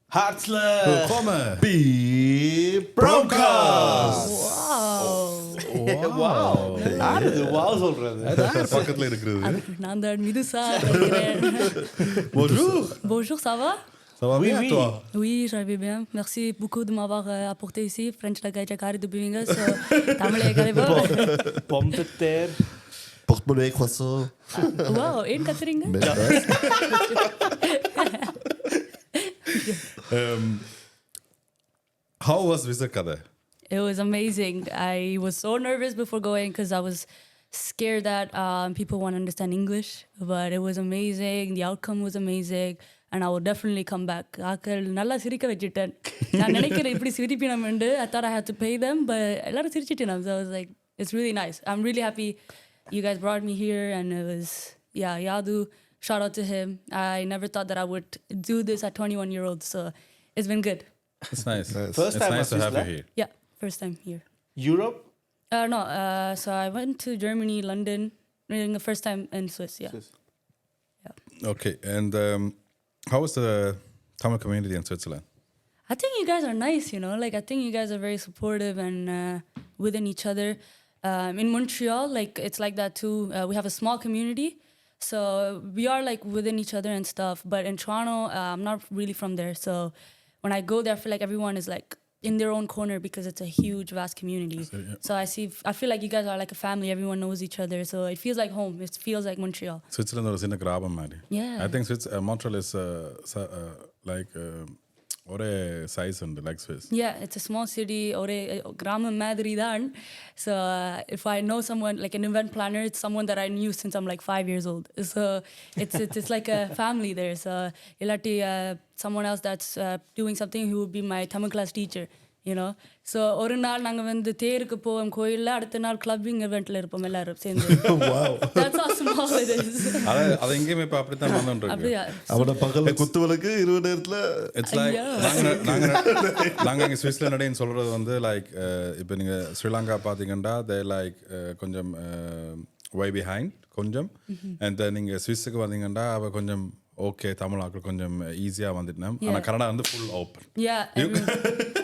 Hartelijk Willkommen bij Browncast. Wow. யாரு wow சொல்றது? பக்கத்துல இருக்கிறது. நான் தான் மிதுசா இருக்கிறேன். Bonjour. Bonjour, ça va? Ça va bien oui. toi? Oui, je vais bien. Merci beaucoup de m'avoir apporté ici. French la gaja kari de binga so tamile karibo. Pomme de terre. Porte-monnaie, croissant. Wow, ಏನ್ ಕತ್ರಿಂಗ? How was Visakada? It was amazing. I was so nervous before going because I was scared that people won't understand English, but it was amazing. The outcome was amazing, and I will definitely come back. ஆக்கள் நல்லா சிரிக்க வச்சிட்டேன். நான் நினைக்கிறேன் இப்படி சிரிப்பினமெண்டு. I thought I had to pay them, but எல்லாரும் சிரிச்சிட்டேன். So I was like, it's really nice. I'm really happy you guys brought me here, and it was, yeah, Yadu, shout out to him. I never thought that I would do this at 21-year-old, so it's been good. It's nice. First it's time nice to was have you Switzerland? here. Yeah, first time here. Europe? No, so I went to Germany, London, the first time in Swiss, yeah. Swiss. Okay, and how was the Tamil community in Switzerland? I think you guys are nice, you know, like I think you guys are very supportive and within each other. In Montreal, like it's like that too. We have a small community, so we are like within each other and stuff. But in Toronto, I'm not really from there, so when I go there, I feel like everyone is like in their own corner because it's a huge, vast community. So I feel like you guys are like a family. Everyone knows each other, so it feels like home. It feels like Montreal. Switzerland was in a grab, man. Yeah. I think Montreal is like ஒரே size and like Swiss. Yeah, it's a small city. ஒரே கிராமம் மாதிரி தான். So if I know someone, like an event planner, it's someone that I knew since I'm like 5 years old. So it's like a family there. So illati someone else that's doing something who would be my Tamil class teacher, you know. So ஒரு நாள் நாங்க வந்து தேருக்கு போவோம் கோயில்ல, அடுத்த நாள் clubbing eventல இருப்போம் எல்லாரும் சேர்ந்து. Wow. That's how small it is. அது எங்கேயுமே இப்போ அப்படித்தான் வந்துட்டு அப்படியா? அவன பகல்ல குத்து விளக்கு இரவு நேரத்துல இட்ஸ் லைக் நாங்கள் இங்கே சுவிட்சர்லாண்டுன்னு சொல்கிறது வந்து லைக் இப்போ நீங்கள் ஸ்ரீலங்கா பார்த்தீங்கன்னா தே லைக் கொஞ்சம் வை பிஹைண்ட் கொஞ்சம் அண்ட் நீங்கள் சுவிஸுக்கு வந்தீங்கன்னா அவள் கொஞ்சம் ஓகே தமிழ் ஆக்கள் கொஞ்சம் ஈஸியாக வந்துட்டேன் ஆனால் கனடா வந்து ஃபுல் ஓப்பன்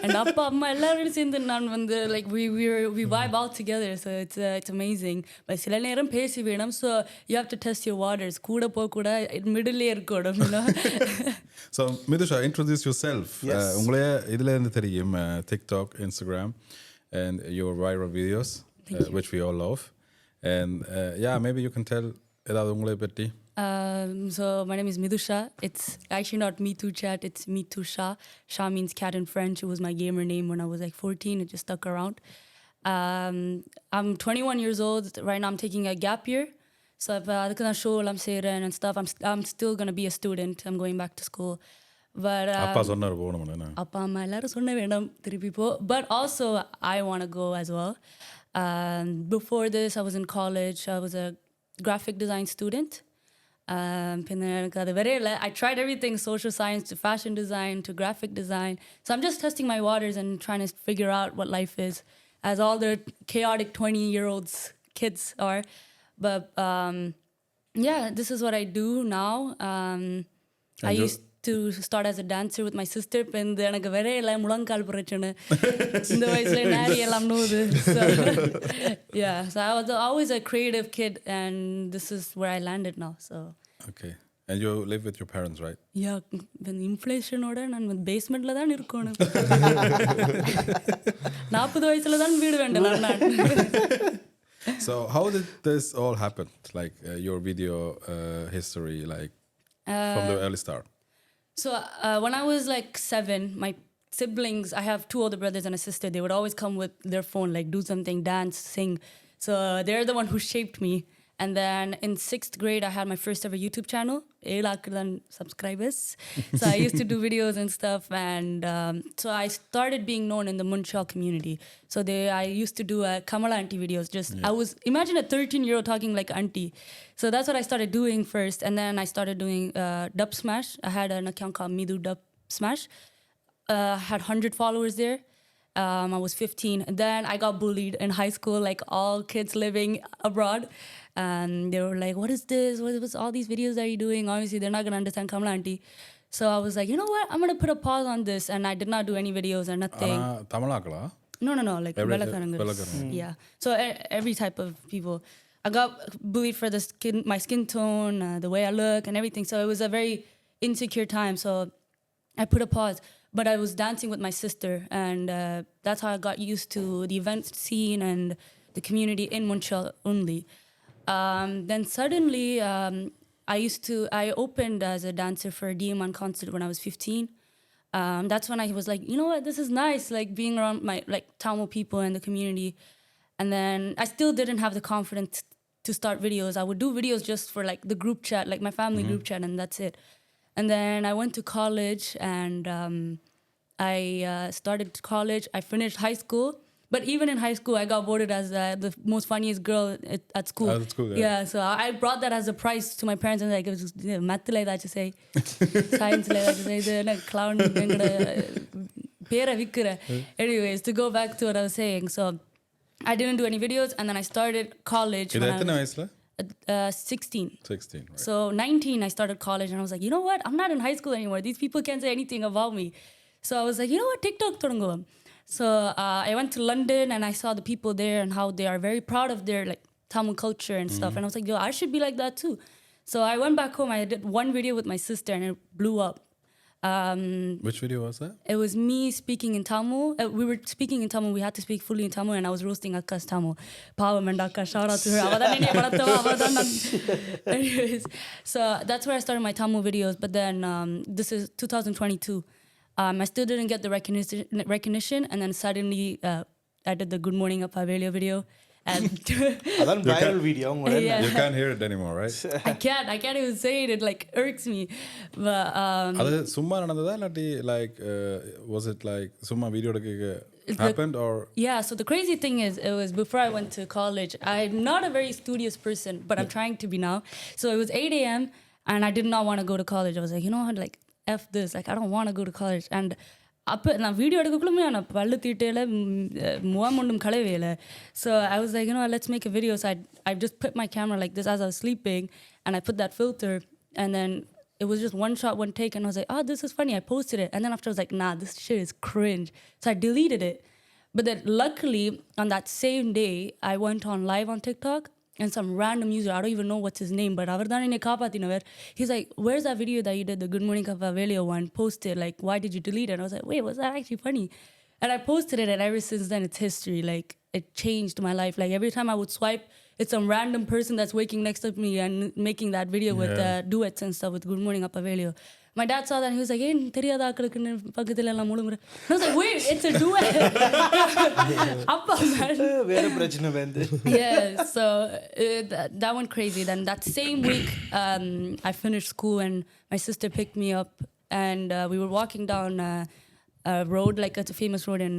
and அப்பா அம்மா எல்லாரும் சேர்ந்து நான் வந்து like we vibe out together, so it's amazing. But சில நேரம் பேசி வேணும், so you have to test your waters. கூட போக கூட மிடிலே இருக்கணும், you know. So Midusha, introduce yourself. Yes. உங்களே இதுல இருந்து தெரியும் TikTok, Instagram and your viral videos which we all love, and yeah, maybe you can tell ஏதாவது உங்களை பற்றி. So my name is ME2CHAT. It's actually not ME2CHAT, it's ME2CHAT. Sha means cat in French. It was my gamer name when I was like 14. It just stuck around. I'm 21 years old. Right now I'm taking a gap year. So அதுக்கு நான் ஷோலாம் செய்கிறேன் and stuff. I'm still going to be a student. I'm going back to school. But அப்பா சொன்னார் போகணும். அப்பா அம்மா எல்லாரும் சொன்ன வேண்டாம் திருப்பி போ. But also I want to go as well. Before this I was in college. I was a graphic design student. I tried everything, social science to fashion design to graphic design. So I'm just testing my waters and trying to figure out what life is, as all the chaotic 20-year-olds kids are. But yeah, this is what I do now. I used to start as a dancer with my sister. And எனக்கு வரையில முழங்கால் பிரச்சனை இந்த வயசுல நாரி எல்லாம் நோது. Yeah, so I was always a creative kid, and this is where I landed now. So Okay, and you live with your parents, right? Yeah, when inflationோட நான் basementல தான் இருக்கணும். 40 வயசுல தான் வீடு வேண்டலாம் நான். So how did this all happen? Like your video history, like from the early start. So when I was like 7, my siblings, I have 2 older brothers and a sister, they would always come with their phone, like do something, dance, sing. So they're the one who shaped me. And then in 6th grade, I had my first ever YouTube channel, 7,000 subscribers. So I used to do videos and stuff. And so I started being known in the Montreal community. So I used to do Kamala auntie videos. Imagine a 13-year-old talking like auntie. So that's what I started doing first. And then I started doing Dub Smash. I had an account called Midu Dub Smash. I had 100 followers there. I was 15. And then I got bullied in high school, like all kids living abroad. And they were like, what is this? What's all these videos that you're doing? Obviously, they're not going to understand Kamala auntie. So I was like, you know what? I'm going to put a pause on this. And I did not do any videos or nothing. தமிழாக்களா? No. Like Velakarangas. Yeah. So every type of people. I got bullied for my skin tone, the way I look and everything. So it was a very insecure time. So I put a pause. But I was dancing with my sister. And that's how I got used to the event scene and the community in Montreal only. Then suddenly, I opened as a dancer for a DM concert when I was 15. That's when I was like, you know what, this is nice, like being around my like Tamil people and the community. And then I still didn't have the confidence to start videos. I would do videos just for like the group chat, like my family group chat, and that's it. And then I went to college and I started college. I finished high school. But even in high school, I got voted as the most funniest girl at school. At school, yeah. So I brought that as a prize to my parents, and like it was math like that to say, science like that to say, the clown. Anyways, to go back to what I was saying, so I didn't do any videos, and then I started college. இது எத்தனை வயசுல? 16. 16, right. So 19, I started college, and I was like, you know what? I'm not in high school anymore. These people can't say anything about me. So I was like, you know what? TikTok தொடங்குவோம். So I went to London and I saw the people there and how they are very proud of their like Tamil culture and stuff. And I was like, yo, I should be like that too. So I went back home. I did one video with my sister and it blew up. Which video was that? It was me speaking in Tamil. We were speaking in Tamil. We had to speak fully in Tamil, and I was roasting Akka's Tamil. Pavam and Akka, shout out to her. Anyways, so that's where I started my Tamil videos. But then this is 2022. I still didn't get the recognition, and then suddenly I did the Good Morning Appa Velio video. And அதான் viral video. Yeah. You can't hear it anymore, right? I can't even say it. It like irks me. But அது சும்மா நடந்ததா இல்லாட்டி like was it like சும்மா video எடுக்க happened or? Yeah, so the crazy thing is, it was before I went to college. I'm not a very studious person, but I'm trying to be now. So it was 8 a.m. and I did not want to go to college. I was like, you know what, like F this, like I don't want to go to college. And அப்போ நான் video எடுக்கக்குள்ளுமே நான் பல்லு தீட்டையில் முகமொண்டும் கலவே இல்லை. So I was like, you know what, let's make a video. So I just put my camera like this as I was sleeping, and I put that filter, and then it was just one shot, one take, and I was like, oh, this is funny. I posted it, and then after I was like, nah, this shit is cringe. So I deleted it. But then luckily, on that same day, I went on live on TikTok, and some random user, I don't even know what's his name, but he's like, where's that video that you did, the Good Morning Kappa Velio one, posted, like, why did you delete it? And I was like, wait, was that actually funny? And I posted it, and ever since then, it's history. Like, it changed my life. Like, every time I would swipe, it's some random person that's waking next to me and making that video with duets and stuff with Good Morning Appa Velio. My dad saw that and he was like, ஏன் தெரியாத ஆக்களுக்குன்னு பக்கத்துல எல்லாம் முழுங்குற. I was like, wait, it's a duet. அப்பா man. வேற பிரச்சனை வந்து. Yeah, so that went crazy. Then that same week, I finished school and my sister picked me up and we were walking down a road, like it's a famous road in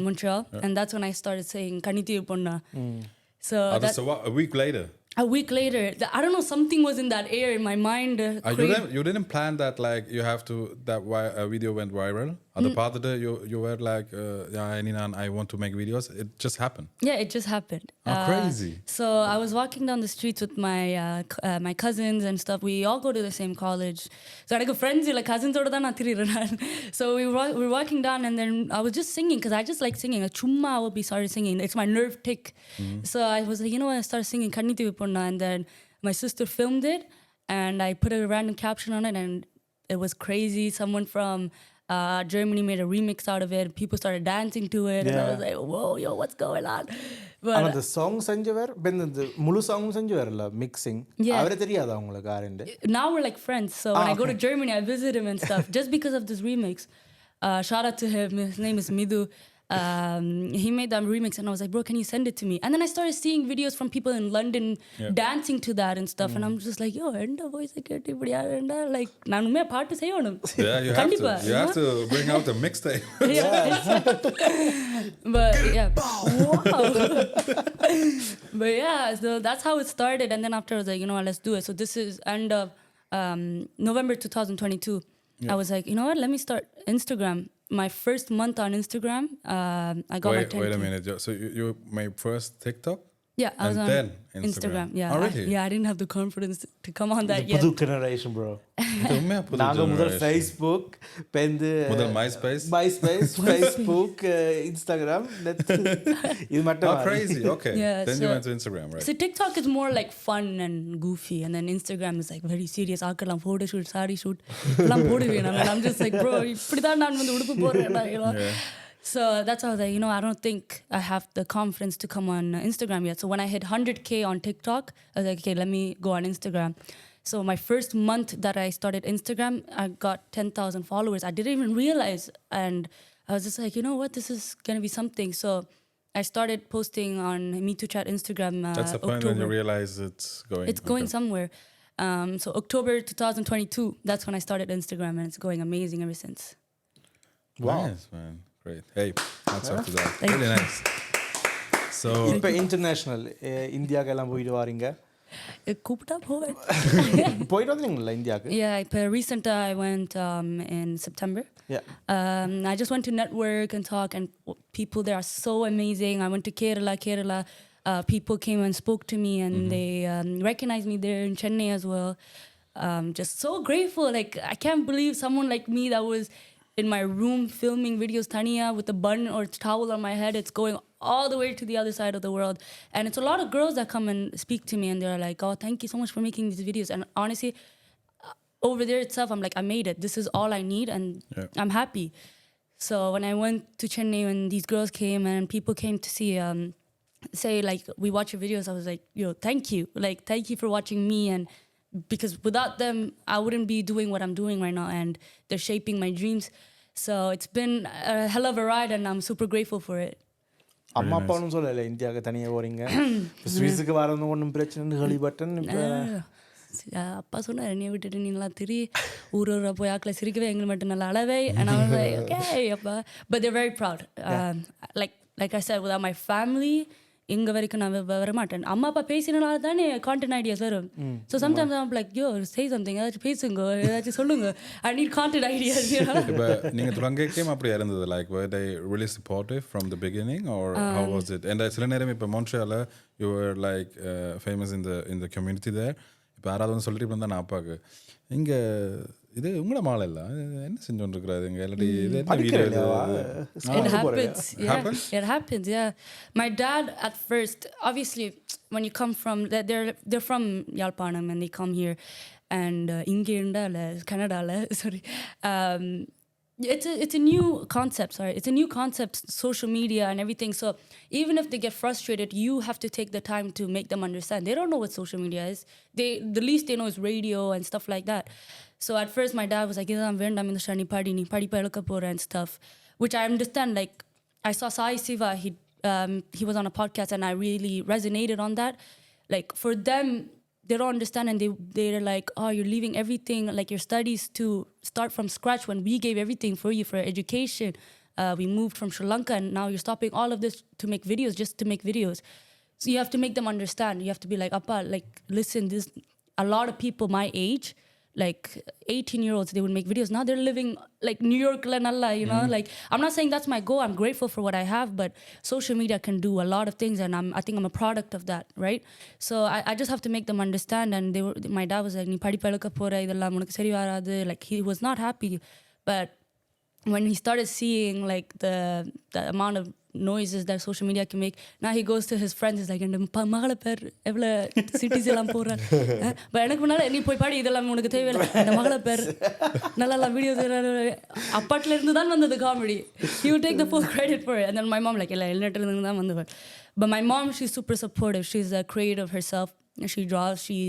Montreal. Yeah. And that's when I started saying, Kaniti Ponna. So that's a week later. A week later, I don't know, something was in that air in my mind. You didn't plan that, like, you have to, that video went viral? At the part that you were like, I want to make videos. It just happened. Yeah, it just happened. Crazy. So I was walking down the streets with my cousins and stuff. We all go to the same college. So I had friends, like cousins. So we were walking down and then I was just singing because I just like singing. Chumma, I would be started singing. It's my nerve tick. So I was like, you know what, I started singing Kanniti Viponna, and then my sister filmed it and I put a random caption on it and it was crazy. Someone from Germany made a remix out of it. People started dancing to it, and I was like, "Whoa, yo, what's going on?" But the song செஞ்சவர் the முழு song செஞ்சவர்ல mixing அவரே தெரியாதா உங்களுக்கு ஆரண்டு? Now we're like friends. So when I go to Germany, I visit him and stuff just because of this remix. Shout out to him. His name is Midu. He made that remix and I was like, bro, can you send it to me? And then I started seeing videos from people in London dancing to that and stuff, and I'm just like, yo, enda voice ketti idiya enda, like nanume paattu seiyanum. Yeah, you have to bring out the mixtape. But yeah, wow. But yeah, so that's how it started, and then after I was like, you know what, let's do it. So this is end of November 2022. I was like, you know what, let me start Instagram. my first month on Instagram, I got my 10K. Wait a minute. So you made first TikTok? Yeah, I was And on then Instagram. Yeah, Oh, really? I didn't have the confidence to come on that yet. புது generation bro. இது உண்மையா புது நாங்க முதல் generation. Facebook, பெந்து முதல் MySpace? Facebook, Instagram, இது மட்டும் Oh, crazy. Okay. Yeah, Then so- you went to Instagram, right? So TikTok is more like fun and goofy, and then Instagram is like very serious. ஆக்கலாம் photo shoot, saree shoot, எல்லாம் போடுவேன். And I'm just like, bro, இப்படிதான் நான் வந்து உடுப்பு போடுறேன், you know. Yeah. So that's how I was like, I don't think I have the confidence to come on Instagram yet. So when I hit 100K on TikTok, I was like, okay, let me go on Instagram. So my first month that I started Instagram, I got 10,000 followers. I didn't even realize. And I was just like, you know what, this is going to be something. So I started posting on ME2CHAT Instagram That's the point October. when you realize it's going. It's going somewhere. So October 2022, that's when I started Instagram, and it's going amazing ever since. Wow. Nice, man. Great. Hey, hats off to that. Thank Really nice. So, இப்போ international இந்தியாக்கெல்லாம் போயிட்டு வாரீங்க கூப்பிட்டா போவேன். போயிட்டு வந்தீங்களா இந்தியாவுக்கு? Yeah, recently I went in September. Yeah. I just went to network and talk, and people there are so amazing. I went to Kerala. People came and spoke to me, and they recognized me there in Chennai as well. Just so grateful. Like, I can't believe someone like me that was in my room filming videos taniya with a bun or towel on my head, it's going all the way to the other side of the world. And it's a lot of girls that come and speak to me, and they're like, oh, thank you so much for making these videos. And honestly, over there itself, I'm like, I made it. This is all I need, and I'm happy. So when I went to Chennai, when these girls came and people came to see, say like, we watch your videos, I was like, yo, thank you. Like, thank you for watching me. And because without them, I wouldn't be doing what I'm doing right now, and they're shaping my dreams. So it's been a hell of a ride, and I'm super grateful for it. அம்மா அப்பாவும் சொல்லலை இந்தியாவுக்கு தனியாக போறீங்க, ஸ்வீஸுக்கு வரணும் ஒன்றும் பிரச்சனை கேள்விப்பட்டேன். இப்போ அப்பா சொன்னார், என்னைய விட்டுட்டு நீங்களாம் திரி ஊரூரா போய் ஆக்கில் சிரிக்கவே எங்களுக்கு மட்டும் நல்லா அளவே. And I was like, okay, அப்பா. But they're very proud. Like I said, without my family, இங்கே வரைக்கும் நான் வர மாட்டேன். அம்மா அப்பா பேசினால தானே கான்டென்ட் ஐடியாஸ் வரும். So sometimes I'm like, yo, say something, ஏதாச்சும் பேசுங்க, ஏதாச்சும் சொல்லுங்க. I need content ideas. இப்போ நீங்கள் துலங்கைக்கும் அப்படியா இருந்தது? Like, were they really supportive from the beginning, or how was it? And சில நேரம் இப்போ Montreal, you were like famous in the community there. இப்போ யாராவது வந்து சொல்லிட்டு இருந்தா நான் அப்பாவுக்கு, இங்கே இது உங்களோட மாலை இல்லை, என்ன செஞ்சோன்னு இருக்கிறாரு இங்கே இல்லாட்டி இது என்ன வீடியோ இது? It happens. It happens. Yeah. My dad at first, obviously, when you come from, they're from Yalpanam, and they come here, and inge irundala Canada, sorry. It's a new concept. It's a new concept, social media and everything. So even if they get frustrated, you have to take the time to make them understand. They don't know what social media is. The least they know is radio and stuff like that. So at first my dad was like, "Idam vendam indra ni padi pa elukka pora" and stuff, which I understand. Like, I saw Sai Siva, he was on a podcast, and I really resonated on that. Like, for them, they don't understand, and they're like, oh, you're leaving everything, like your studies, to start from scratch when we gave everything for you for education. We moved from Sri Lanka, and now you're stopping all of this to make videos, just to make videos. So you have to make them understand. You have to be like, Appa, like, listen, this, a lot of people my age, like 18-year-olds, they would make videos. Now they're living like New York, you know. Like, I'm not saying that's my goal. I'm grateful for what I have, but social media can do a lot of things, and I think I'm a product of that, right? So I just have to make them understand. And my dad was like, "Nee padi palukka pora, idella unakku seri varadu." Like, he was not happy, but when he started seeing like the amount of noises that social media can make, now he goes to his friends, he's like, மகள பேர் எவ்வளோ cities எல்லாம் போகிறான், but எனக்கு முன்னால் நீ போய் பாடி இதெல்லாம் உனக்கு தேவையில்லை, இந்த மகள பேர் நல்லா வீடியோஸ் அப்பாட்டில் இருந்து தான் வந்தது comedy. He would take the full credit for it. And then my mom like, இல்லை வெளிநாட்டிலிருந்து தான் வந்தவள். But my mom, she's super supportive. She's a creative herself. She draws, she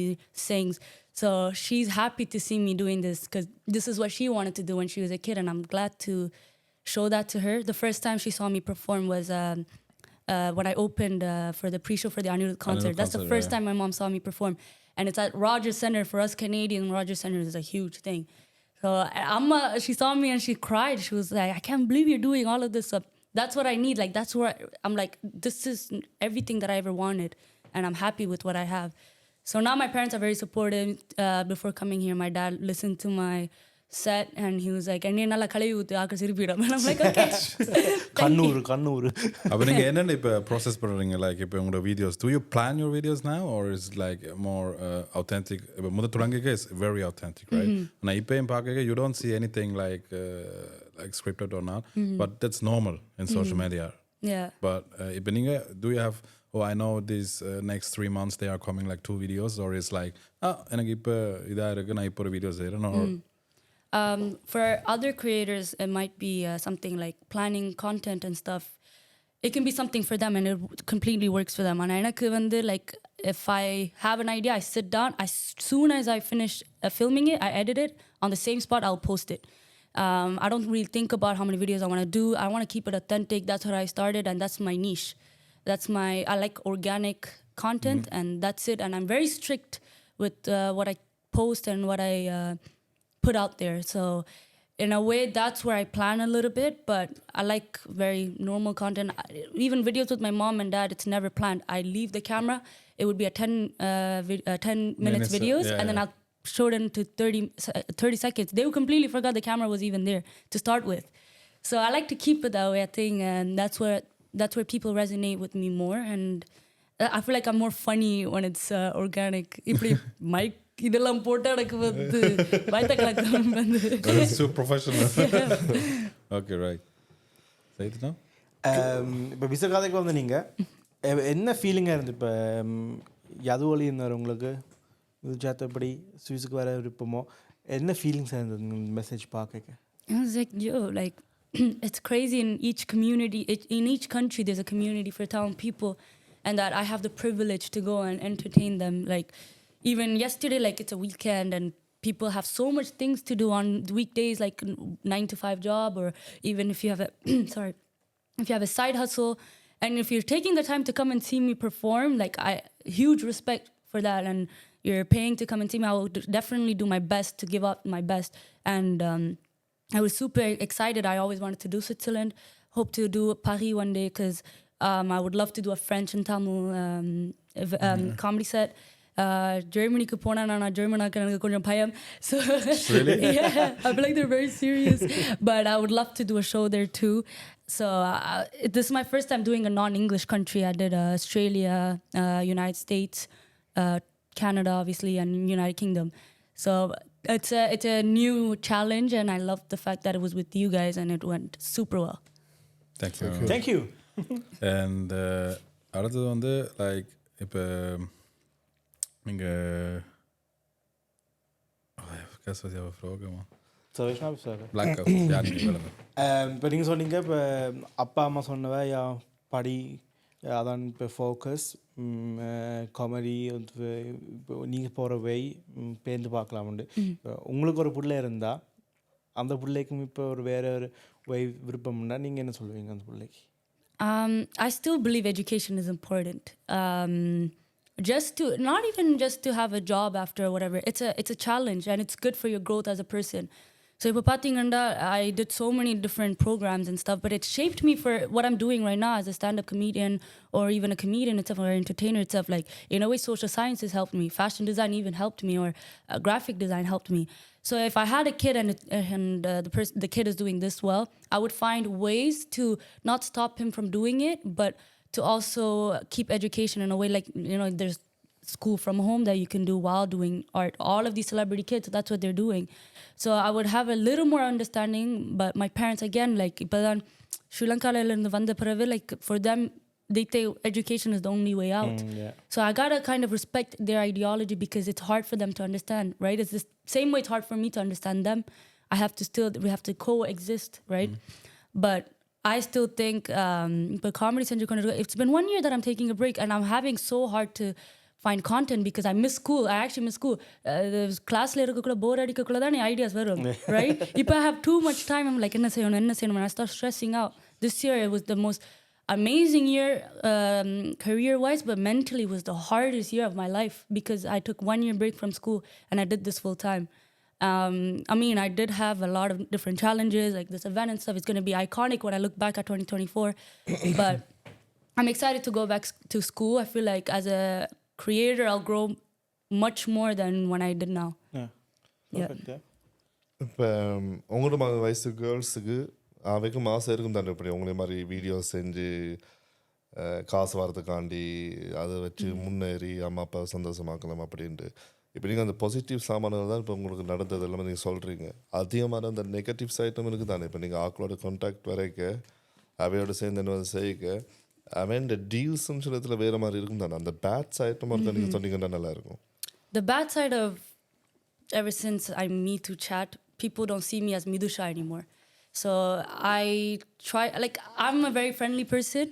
sings. So she's happy to see me doing this, because this is what she wanted to do when she was a kid, and I'm glad to show that to her. The first time she saw me perform was when I opened for the pre-show for the Anirudh concert. That's the first time my mom saw me perform. And it's at Rogers Center. For us Canadians, Rogers Center is a huge thing. So Amma, she saw me and she cried. She was like, I can't believe you're doing all of this stuff. That's what I need. Like, that's where I'm like, this is everything that I ever wanted. And I'm happy with what I have. So now my parents are very supportive. Before coming here, my dad listened to my set, and he was like, "Enna nalla kalavi uthu aakal siripidam." And I'm like, "Okay." Kannur அப்போ நீங்கள் என்னென்ன இப்போ process பண்ணுறீங்க like இப்போ உங்களோட videos do you plan your videos now or is like more authentic இப்போ முதல் தொடங்கிக்க is very authentic right ஆனால் இப்போயும் பார்க்க you don't see anything like scripted or not but that's normal in social media Yeah. but இப்போ நீங்கள் do you have I know these next 3 months they are coming like 2 videos or is like எனக்கு இப்போ இதாக இருக்குது நான் இப்போ ஒரு video செய்கிறேன் or For other creators, it might be something like planning content and stuff. It can be something for them and it completely works for them. And எனக்கு வந்து like if I have an idea, I sit down. As soon as I finish filming it, I edit it. On the same spot, I'll post it. I don't really think about how many videos I want to do. I want to keep it authentic. That's what I started and that's my niche. I like organic content and that's it. And I'm very strict with what I post and what I put out there. So in a way, that's where I plan a little bit, but I like very normal content. Even videos with my mom and dad, it's never planned. I leave the camera. It would be a 10 minutes videos, and then I'll show them to 30 seconds. They completely forgot the camera was even there to start with. So I like to keep it that way, I think, and that's where people resonate with me more. And I feel like I'm more funny when it's organic. இப்படி mic இதெல்லாம் போட்டு எனக்கு வந்து பயத்தக்கலக்கம் வந்து so professional okay right சரிதா இப்போ விசகாதைக்கு வந்து நீங்கள் என்ன ஃபீலிங்காக இருந்து இப்போ யது வழி இருந்தார் உங்களுக்கு இது சேர்த்தபடி சுவிஸுக்கு வர விருப்பமோ என்ன ஃபீலிங்ஸாக இருந்தது மெசேஜ் பார்க்க I was like, yo, like it's crazy in each community, in each country there's a community for Tamil people and that I have the privilege to go and entertain them. Like even yesterday, like it's a weekend and people have so much things to do on weekdays, like 9 to 5 job, or even if you have a if you have a side hustle, and if you're taking the time to come and see me perform, like huge respect for that, and you're paying to come and see me. I will definitely do my best to give up my best, and I was super excited. I always wanted to do Switzerland. Hope to do Paris one day because I would love to do a French and Tamil comedy set. Germany-க்கு போனா நான் ஜெர்மனாக்கு எனக்கு கொஞ்சம் பயம். So really? Yeah, I feel like they're very serious. But I would love to do a show there too. So this is my first time doing a non-English country. I did Australia, United States, Canada, obviously, and United Kingdom. So it's a new challenge, and I love the fact that it was with you guys, and it went super well. Thank you. And அடுத்தது வந்து like இப்போ நீங்கள் இப்போ நீங்கள் சொன்னீங்க இப்போ அப்பா அம்மா சொன்னவ படி அதான் இப்போ ஃபோக்கஸ் காமெடி இப்போ நீங்கள் போகிற வை பேர்ந்து பார்க்கலாமுண்டு உங்களுக்கு ஒரு பிள்ளை இருந்தால் அந்த பிள்ளைக்கும் இப்போ ஒரு வேற ஒரு வை விருப்பம்னா நீங்கள் என்ன சொல்லுவீங்க அந்த பிள்ளைக்கு? I still believe education is important. Not even just to have a job after or whatever. It's a challenge and it's good for your growth as a person. So இப்போ பார்த்தீங்கன்னா I did so many different programs and stuff, but it shaped me for what I'm doing right now as a stand-up comedian or even a comedian itself or an entertainer itself. Like in a way, social sciences helped me, fashion design even helped me, or graphic design helped me. So if I had a kid and the kid is doing this well, I would find ways to not stop him from doing it, but to also keep education in a way, like, you know, there's school from home that you can do while doing art. All of these celebrity kids, that's what they're doing. So I would have a little more understanding, but my parents, again, like, Sri Lanka, like, for them, they think education is the only way out. Yeah. So I gotta kind of respect their ideology because it's hard for them to understand, right? It's the same way it's hard for me to understand them. We have to coexist, right? But I still think, but comedy center, it's been 1 year that I'm taking a break and I'm having so hard to find content because I miss school. I actually miss school. Class la irukkulla bore adikkulla dhaan ideas varum, right? If I have too much time, I'm like, enna seyanum, and I start stressing out. This year it was the most amazing year career-wise, but mentally was the hardest year of my life because I took 1 year break from school and I did this full time. I mean, I did have a lot of different challenges, like this event and stuff. It's going to be iconic when I look back at 2024. But I'm excited to go back to school. I feel like as a creator, I'll grow much more than when I did now. Yeah. Perfect. Yeah. இப்போ உங்களோட வயசு கேர்ள்ஸுக்கு அவைக்கும் ஆசை இருக்கும் தானே இப்படி உங்களே மாதிரி video செஞ்சு காசு வரதுக்காண்டி அதை வச்சு முன்னேறி அம்மா அப்பா சந்தோஷமாக்கலாம் அப்படின்ட்டு இப்போ நீங்கள் அந்த பாசிட்டிவ் சாமான்கள் தான் இப்போ உங்களுக்கு நடந்தது எல்லாமே நீங்கள் சொல்கிறீங்க. அதிகமான அந்த நெகட்டிவ் சைட்டும் இருக்குது தானே. இப்போ நீங்கள் ஆக்களோட கான்டாக்ட் வரைக்க அவையோட சேர்ந்து என்ன செய்ய அவன் இந்த டீல்ஸ்ன்னு சொல்லத்தில் வேறு மாதிரி இருக்கும் தானே. அந்த பேட் சைட்டும் ஒருத்தர் நீங்கள் சொன்னீங்கன்னா நல்லாயிருக்கும். The bad side of ever since I ME2CHAT, people don't see me as Midusha anymore. So I try, like, I'm a very friendly person.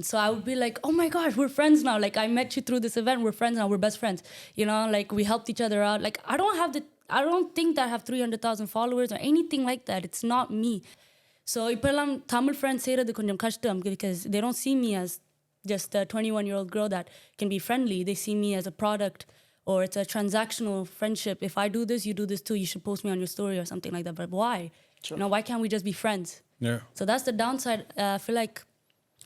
So I would be like, oh my gosh, we're friends now. Like, I met you through this event. We're friends now. We're best friends. You know, like, we helped each other out. Like, I don't think that I have 300,000 followers or anything like that. It's not me. So இப்பெல்லாம் Tamil friends செய்கிறது கொஞ்சம் கஷ்டம் because they don't see me as just a 21-year-old girl that can be friendly. They see me as a product or it's a transactional friendship. If I do this, you do this too. You should post me on your story or something like that. But why? Sure. You know, why can't we just be friends? Yeah. So that's the downside. I feel like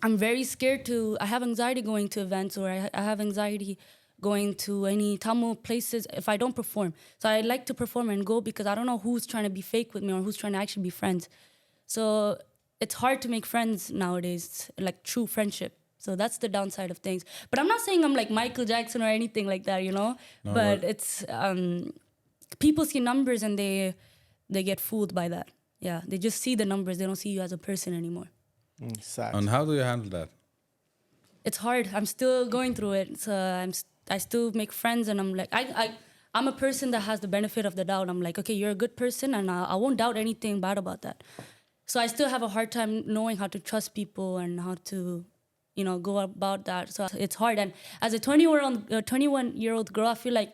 I'm very scared I have anxiety going to events or I have anxiety going to any Tamil places if I don't perform. So I like to perform and go because I don't know who's trying to be fake with me or who's trying to actually be friends. So it's hard to make friends nowadays, like true friendship. So that's the downside of things. But I'm not saying I'm like Michael Jackson or anything like that, you know. No, but right. it's people see numbers and they get fooled by that. Yeah, they just see the numbers. They don't see you as a person anymore. Sad. And how do you handle that? It's hard. I'm still going through it. So I still make friends, and I'm like, I'm a person that has the benefit of the doubt. I'm like, okay, you're a good person, and I won't doubt anything bad about that. So I still have a hard time knowing how to trust people and how to, you know, go about that. So it's hard. And as a 21-year-old girl, I feel like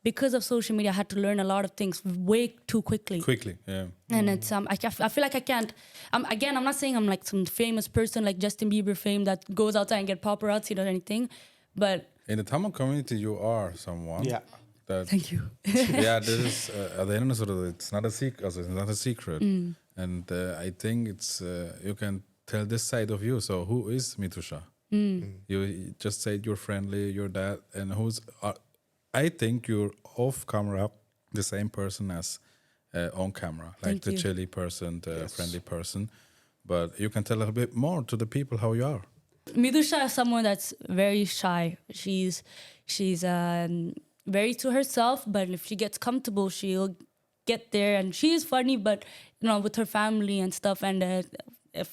because of social media, I had to learn a lot of things way too quickly. Quickly, yeah. And it's I feel like I can't. I'm not saying I'm like some famous person like Justin Bieber fame that goes outside and get paparazzi or anything, but In the Tamil community, you are someone. Yeah. That, thank you. yeah, this is it's not a secret. It's not a secret, and I think it's you can tell this side of you. So who is Mitusha? You just said you're friendly, you're that, and who's? I think you're off camera the same person as on camera, like Thank the you. chilly person, the friendly person. But you can tell a little bit more to the people how you are. Midusha is someone that's very shy. She's very to herself, but if she gets comfortable, she'll get there. And she is funny, but you know, with her family and stuff. And if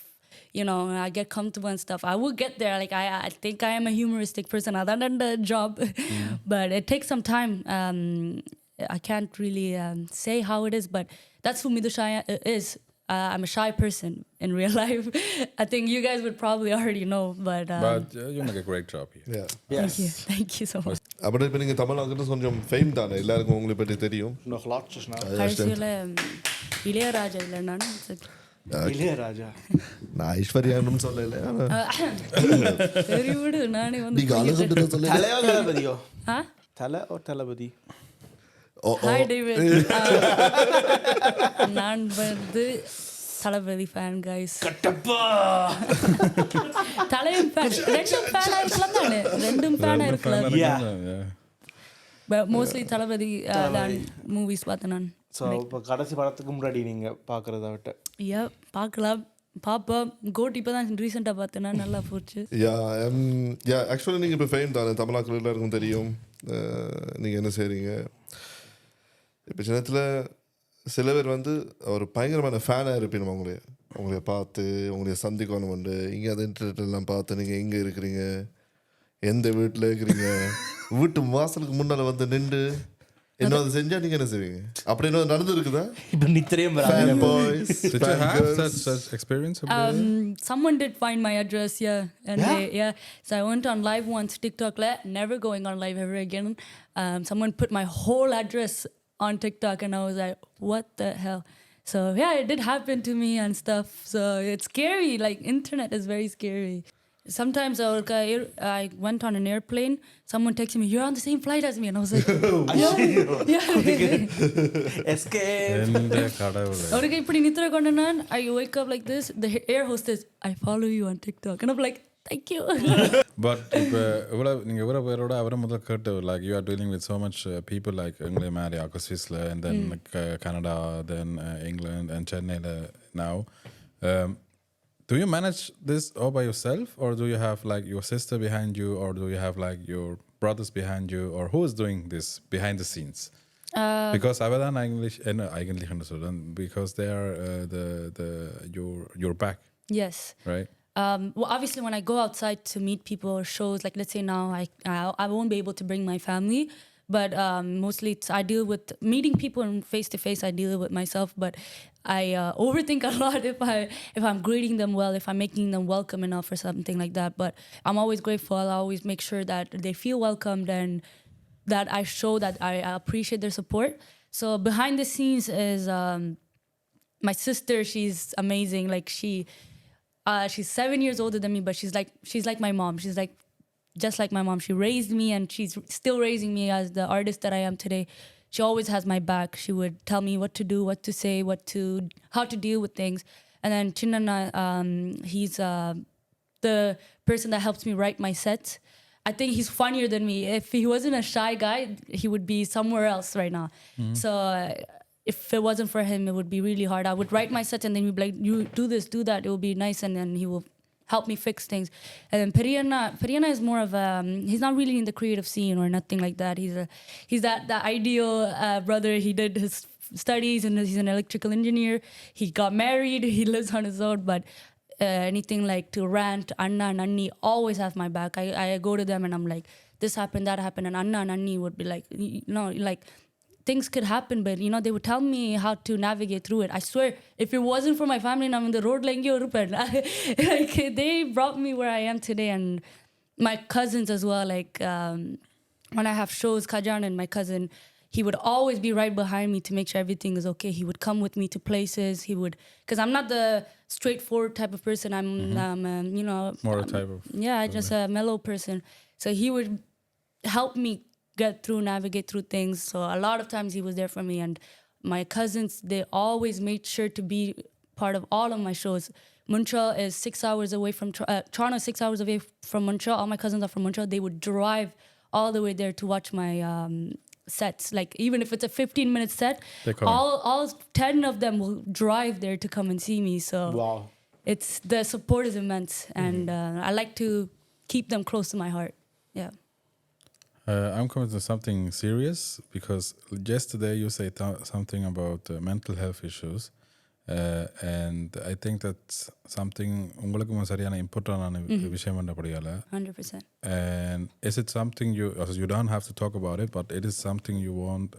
you know, I get comfortable and stuff, I will get there. Like I think I am a humoristic person. I've done the job, but it takes some time. I can't really say how it is, but that's who Midusha is. I'm a shy person in real life. I think you guys would probably already know, but You make a great job here. Yeah. Yes. thank you so much. அப்படி இப்போ நீங்கள் தமிழ்நாட்டில் கொஞ்சம் fame தானே, எல்லாருக்கும் உங்களை பற்றி தெரியும். Noch lots of now. கடைசியில் இளையராஜா இல்லை நான் இளையராஜா. நான் ஐஸ்வர்யான்னு சொல்லலை. சரி விடு, நானே வந்து நீங்கள் அழகுன்னு சொல்ல. தலையோ தளபதியோ? ஆ தலை ஓ தளபதி? Hi David. நான் வந்து தளபதி ஃபேன் கைஸ். கட்டப்பா. தலையும் ஃபேன், ரெண்டும் ஃபேனா இருக்கலாம் தானே, ரெண்டும் ஃபேனா இருக்கலாம். Yeah. பட் மோஸ்ட்லி தளபதி தான் மூவிஸ் பார்த்தேன் நான். ஸோ இப்போ கடைசி படத்துக்கு முன்னாடி நீங்கள் பார்க்குறத விட்டு பார்க்கலாம், பாப்போம். கோட் இப்போ தான் ரீசெண்டாக பார்த்தேன்னா நல்லா போச்சு. யா ஆக்சுவலாக நீங்கள் இப்போ ஃபேம் தானே, தமிழ்நாட்டில் எல்லாருக்கும் தெரியும் நீங்கள் என்ன செய்கிறீங்க. இப்போ சின்னத்தில் சில பேர் வந்து ஒரு பயங்கரமான ஃபேனாக இருப்பீங்க. உங்களைய பார்த்து உங்களைய சந்திக்கணும் உண்டு. இங்கே அது இன்டர்நெட்லாம் பார்த்து நீங்கள் எங்கே இருக்கிறீங்க, எந்த வீட்டில் இருக்கிறீங்க, வீட்டு வாசலுக்கு முன்னால் வந்து நின்று என்ன அது செஞ்சா நீங்கள் என்ன செய்வீங்க? அப்படி என்ன நடந்து இருக்குதா? இப்போ நித்திரையும் Did you have such experience? Someone did find my address, and so I went on live once, TikTok, never going on live ever again. Someone put my whole address on TikTok, and I was like, what the hell? So yeah, it did happen to me and stuff. So it's scary. Like internet is very scary. Sometimes I went on an airplane. Someone texted me, "You're on the same flight as me," and I was like, escape. Okay, pretty nitra kondanan. I wake up like this. The air hostess, I follow you on TikTok, and I'm like, Thank you. But இப்போ நீங்கள் இவ்வளோ பேரோட அவரை முதல் கேட்டு like you are dealing with so much people like எங்களை மாதிரி ஆக்கோ ஸ்விஸில் and then Canada then England and சென்னையில் now. Do you manage this all by yourself, or do you have like your sister behind you, or do you have like your brothers behind you, or who is doing this behind the scenes? Because Avadan eigentlich understood, because they are your back. Yes. Right. Well, obviously, when I go outside to meet people or shows, like let's say now, I won't be able to bring my family, but mostly I deal with meeting people face to face. I deal with myself, but I overthink a lot if I'm greeting them well, if I'm making them welcome enough or something like that. But I'm always grateful. I always make sure that they feel welcomed and that I show that I appreciate their support. So behind the scenes is my sister. She's amazing. Like she's 7 years older than me, but she's like my mom. She's like just like my mom. She raised me, and she's still raising me as the artist that I am today. She always has my back. She would tell me what to do, what to say, how to deal with things. And then Chinnana, he's the person that helps me write my sets. I think he's funnier than me. If he wasn't a shy guy, he would be somewhere else right now. So if it wasn't for him, it would be really hard. I would write my sets and then he'd be like, you do this, do that. It will be nice. And then he will help me fix things. And then Periana is more of a, he's not really in the creative scene or nothing like that. He's that ideal brother. He did his studies and he's an electrical engineer. He got married. He lives on his own. But anything like to rant, Anna and Anni always have my back. I go to them and I'm like, this happened, that happened. And Anna and Anni would be like, no, like, things could happen, but they would tell me how to navigate through it. I swear, if it wasn't for my family, I'm in the road like like they brought me where I am today, and my cousins as well. Like when I have shows, Kajan and my cousin, he would always be right behind me to make sure everything is okay. He would come with me to places. He would, because I'm not the straightforward type of person. I'm More a type of just a mellow person. So he would help me navigate through things. So a lot of times he was there for me, and my cousins, they always made sure to be part of all of my shows. Montreal is 6 hours away from Toronto is 6 hours away from Montreal. All my cousins are from Montreal. They would drive all the way there to watch my sets. Like even if it's a 15-minute set, all 10 of them will drive there to come and see me. So wow, it's the support is immense, and I like to keep them close to my heart. Yeah. I'm coming to something serious, because yesterday you said something about mental health issues, and I think that's something உங்களுக்கு சரியான இம்பார்ட்டன்டான விஷயம் பண்ணபடியால 100%. And is it something you don't have to talk about it, but it is something you want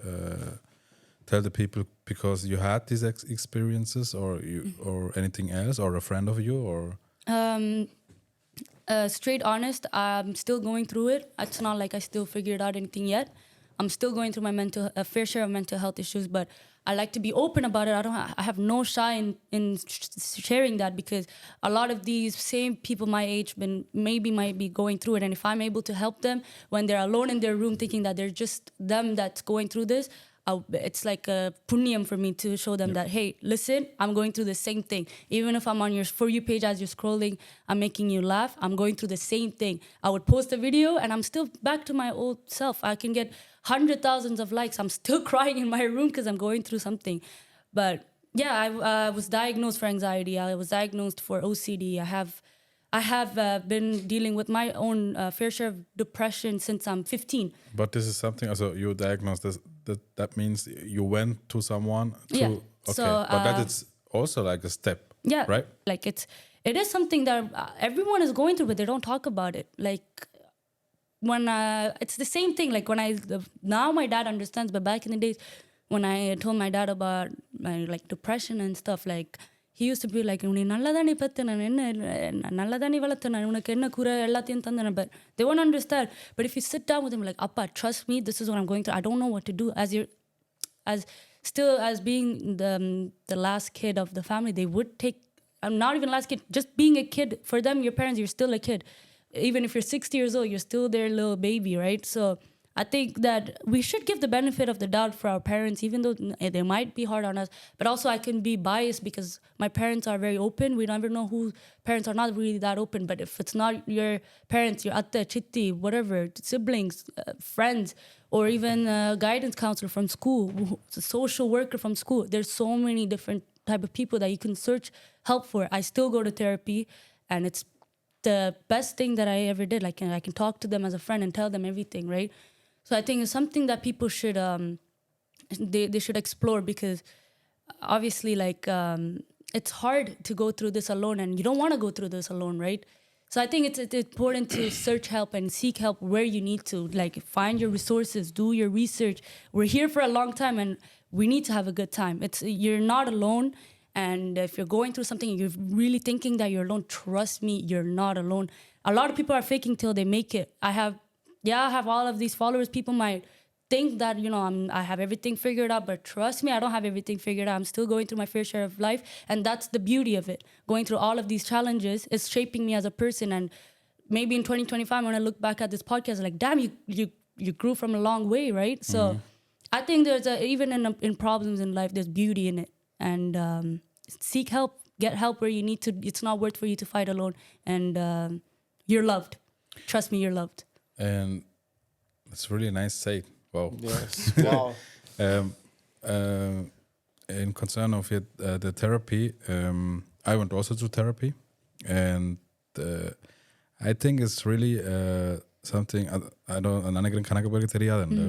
tell the people because you had these experiences, or anything else, or a friend of you, or straight honest, I'm still going through it. It's not like I still figured out anything yet. I'm still going through my fair share of mental health issues, but I like to be open about it. I have no shy in sharing that, because a lot of these same people my age might be going through it, and if I'm able to help them when they're alone in their room thinking that they're just them that's going through this, it's like a punyam for me to show them that, hey, listen, I'm going through the same thing. Even if I'm on your For You page as you're scrolling, I'm making you laugh, I'm going through the same thing. I would post a video and I'm still back to my old self. I can get 100,000s of likes. I'm still crying in my room because I'm going through something. But yeah, I was diagnosed for anxiety. I was diagnosed for OCD. I have been dealing with my own fair share of depression since I'm 15. But this is something, so you diagnosed this, that means you went to someone to, Yeah. okay, So, but that is also like a step, yeah, right? Like it is something that everyone is going through, but they don't talk about it. Like when it's the same thing. Like when now my dad understands, but back in the days when I told my dad about my like depression and stuff, like he used to be like, உன்னை நல்லதானே பெத்து நான் என்ன நல்லதானே வளர்த்து நான் உனக்கு என்ன கூற எல்லாத்தையும் தந்தேன். But they won't understand. But if you sit down with them like, Appa, trust me, this is what I'm going through. I don't know what to do. As being the last kid of the family, they would take, I'm not even last kid, just being a kid, for them, your parents, you're still a kid. Even if you're 60 years old, you're still their little baby, right? So I think that we should give the benefit of the doubt for our parents, even though they might be hard on us. But also, I can be biased because my parents are very open. We never know who parents are not really that open. But if it's not your parents, your atta, chitti, whatever, siblings, friends, or even a guidance counselor from school, a social worker from school, there's so many different type of people that you can search help for. I still go to therapy, and it's the best thing that I ever did. Like I can talk to them as a friend and tell them everything, right? So I think it's something that people should they should explore, because obviously it's hard to go through this alone, and you don't want to go through this alone, right? So I think it's important to search help and seek help where you need to, like find your resources, do your research. We're here for a long time, and we need to have a good time. You're not alone. And if you're going through something and you're really thinking that you're alone, trust me, you're not alone. A lot of people are faking till they make it. I have all of these followers. People might think that, I have everything figured out, but trust me, I don't have everything figured out. I'm still going through my fair share of life. And that's the beauty of it. Going through all of these challenges is shaping me as a person. And maybe in 2025, when I look back at this podcast, like, damn, you grew from a long way, right? So I think there's even in problems in life, there's beauty in it. And seek help, get help where you need to. It's not worth for you to fight alone. And you're loved. Trust me, you're loved. And it's really nice to say. Wow. Yes. Wow. In concern of it, the therapy, I went also to therapy, and I think it's really something. I don't. நினைக்கிறேன் கணக்கு பேருக்கு தெரியாதுண்டு.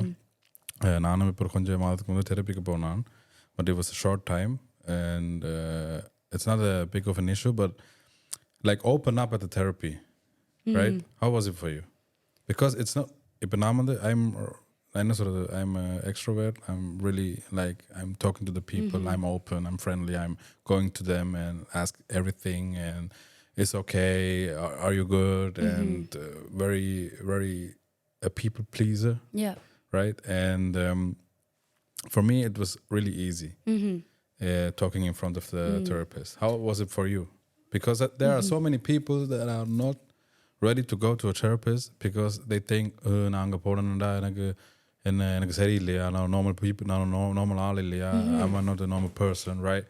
நானும் இப்போ கொஞ்சம் மாதத்துக்கு முன்னாடி தெரப்பிக்கு போனான், but it was a short time, and it's not a big of an issue, but like open up at the therapy, right? How was it for you? Because it's not. இப்போ நான் வந்து I'm an extrovert. I'm really like, I'm talking to the people. I'm open. I'm friendly. I'm going to them and ask everything, and it's okay. Are you good? And very, very a people pleaser. Yeah. Right. And for me, it was really easy talking in front of the therapist. How was it for you? Because there are so many people that are not ready to go to a therapist because they think, நாங்க போடணும்டா எனக்கு சரியில்லையா, நான் normal people, நான் normal ஆள் இல்லையா, I'm not a normal person, right?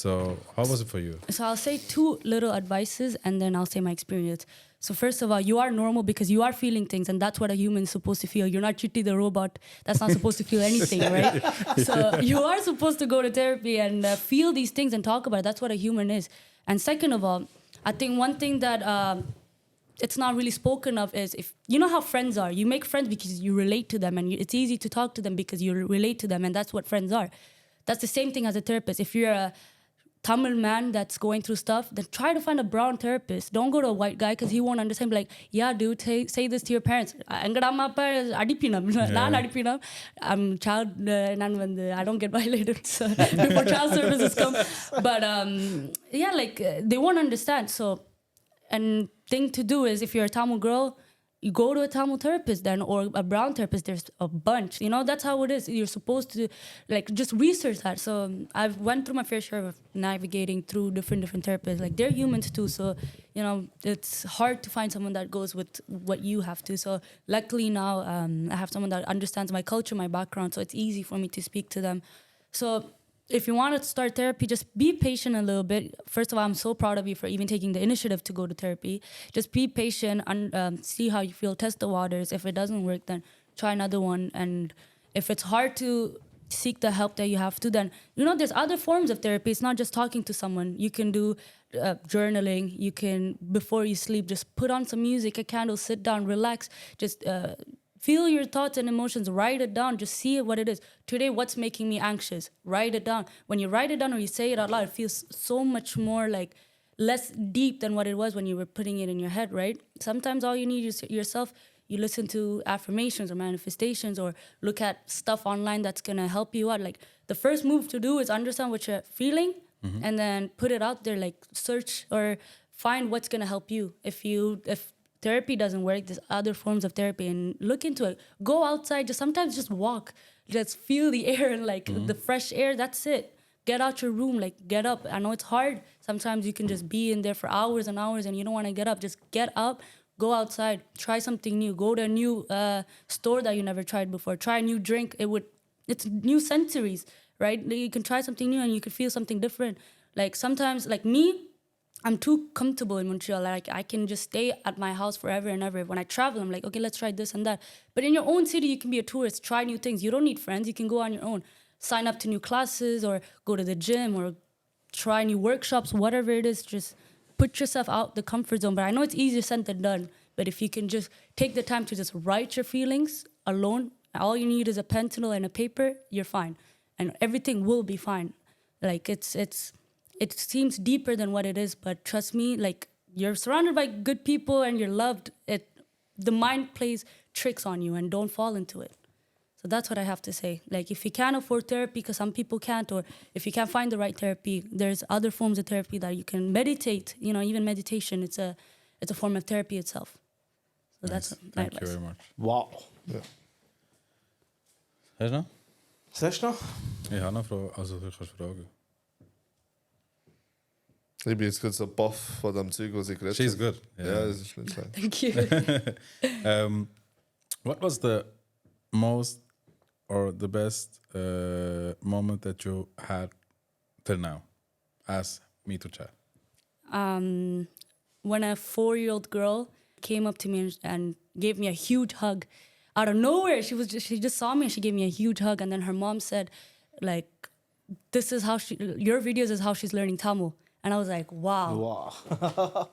So how was it for you? So I'll say two little advices, and then I'll say my experience. So first of all, you are normal because you are feeling things, and that's what a human is supposed to feel. You're not Chitti the robot that's not supposed to feel anything, right? So you are supposed to go to therapy and feel these things and talk about it. That's what a human is. And second of all, I think one thing that it's not really spoken of is, if you know how friends are, you make friends because you relate to them, and it's easy to talk to them because you relate to them, and that's what friends are. That's the same thing as a therapist. If you're a Tamil man that's going through stuff, then try to find a brown therapist. Don't go to a white guy because he won't understand. Be like, yeah, dude, say this to your parents. I'm child, I don't get violated so before child services come. But yeah, like they won't understand. So, and thing to do is, if you're a Tamil girl, you go to a Tamil therapist then, or a brown therapist. There's a bunch, that's how it is. You're supposed to like just research that. So I've went through my fair share of navigating through different therapists. Like, they're humans too, so it's hard to find someone that goes with what you have to. So luckily now I have someone that understands my culture, my background, so it's easy for me to speak to them. So if you want to start therapy, just be patient a little bit. First of all, I'm so proud of you for even taking the initiative to go to therapy. Just be patient and see how you feel. Test the waters. If it doesn't work, then try another one. And if it's hard to seek the help that you have to, then there's other forms of therapy. It's not just talking to someone. You can do journaling. You can, before you sleep, just put on some music, a candle, sit down, relax. Just feel your thoughts and emotions. Write it down. Just see what it is. Today, what's making me anxious? Write it down. When you write it down or you say it out loud, it feels so much more like less deep than what it was when you were putting it in your head, right? Sometimes all you need is yourself. You listen to affirmations or manifestations, or look at stuff online that's going to help you out. Like, the first move to do is understand what you're feeling and then put it out there. Like, search or find what's going to help you. If therapy doesn't work, there's other forms of therapy, and look into it. Go outside, sometimes just walk, just feel the air and the fresh air. That's it. Get out your room, get up. I know it's hard. Sometimes you can just be in there for hours and hours and you don't want to get up. Just get up, Go outside, try something new. Go to a new store that you never tried before. Try a new drink. It's new sensories, right? You can try something new and you can feel something different. Like sometimes, like me, I'm too comfortable in Montreal. Like I can just stay at my house forever and ever. When I travel, I'm like, okay, let's try this and that. But in your own city, you can be a tourist, try new things. You don't need friends. You can go on your own, sign up to new classes or go to the gym or try new workshops, whatever it is. Just put yourself out the comfort zone. But I know it's easier said than done. But if you can just take the time to just write your feelings alone, all you need is a pencil and a paper, you're fine. And everything will be fine. Like it seems deeper than what it is, but trust me, like you're surrounded by good people and you're loved. The mind plays tricks on you and don't fall into it. So that's what I have to say. Like if you can't afford therapy, because some people can't, or if you can't find the right therapy, there's other forms of therapy that you can meditate. You know, even meditation, it's a form of therapy itself. So that's my Thank you advice. very much. Wow. Ja. Hast du noch? Sagst du noch? Ich habe noch Fragen. Also, du kannst fragen. Ich bin jetzt gerade so baff von dem Zeug, was ich geredet She's habe. good. Ja, das ist nicht schlecht. Thank you. What was the most or the best moment that you had till now as ME2CHAT? When a 4-year-old girl came up to me and gave me a huge hug out of nowhere. She just saw me and she gave me a huge hug, and then her mom said, like, this is how your videos is how she's learning Tamil. And I was like, wow. Wow.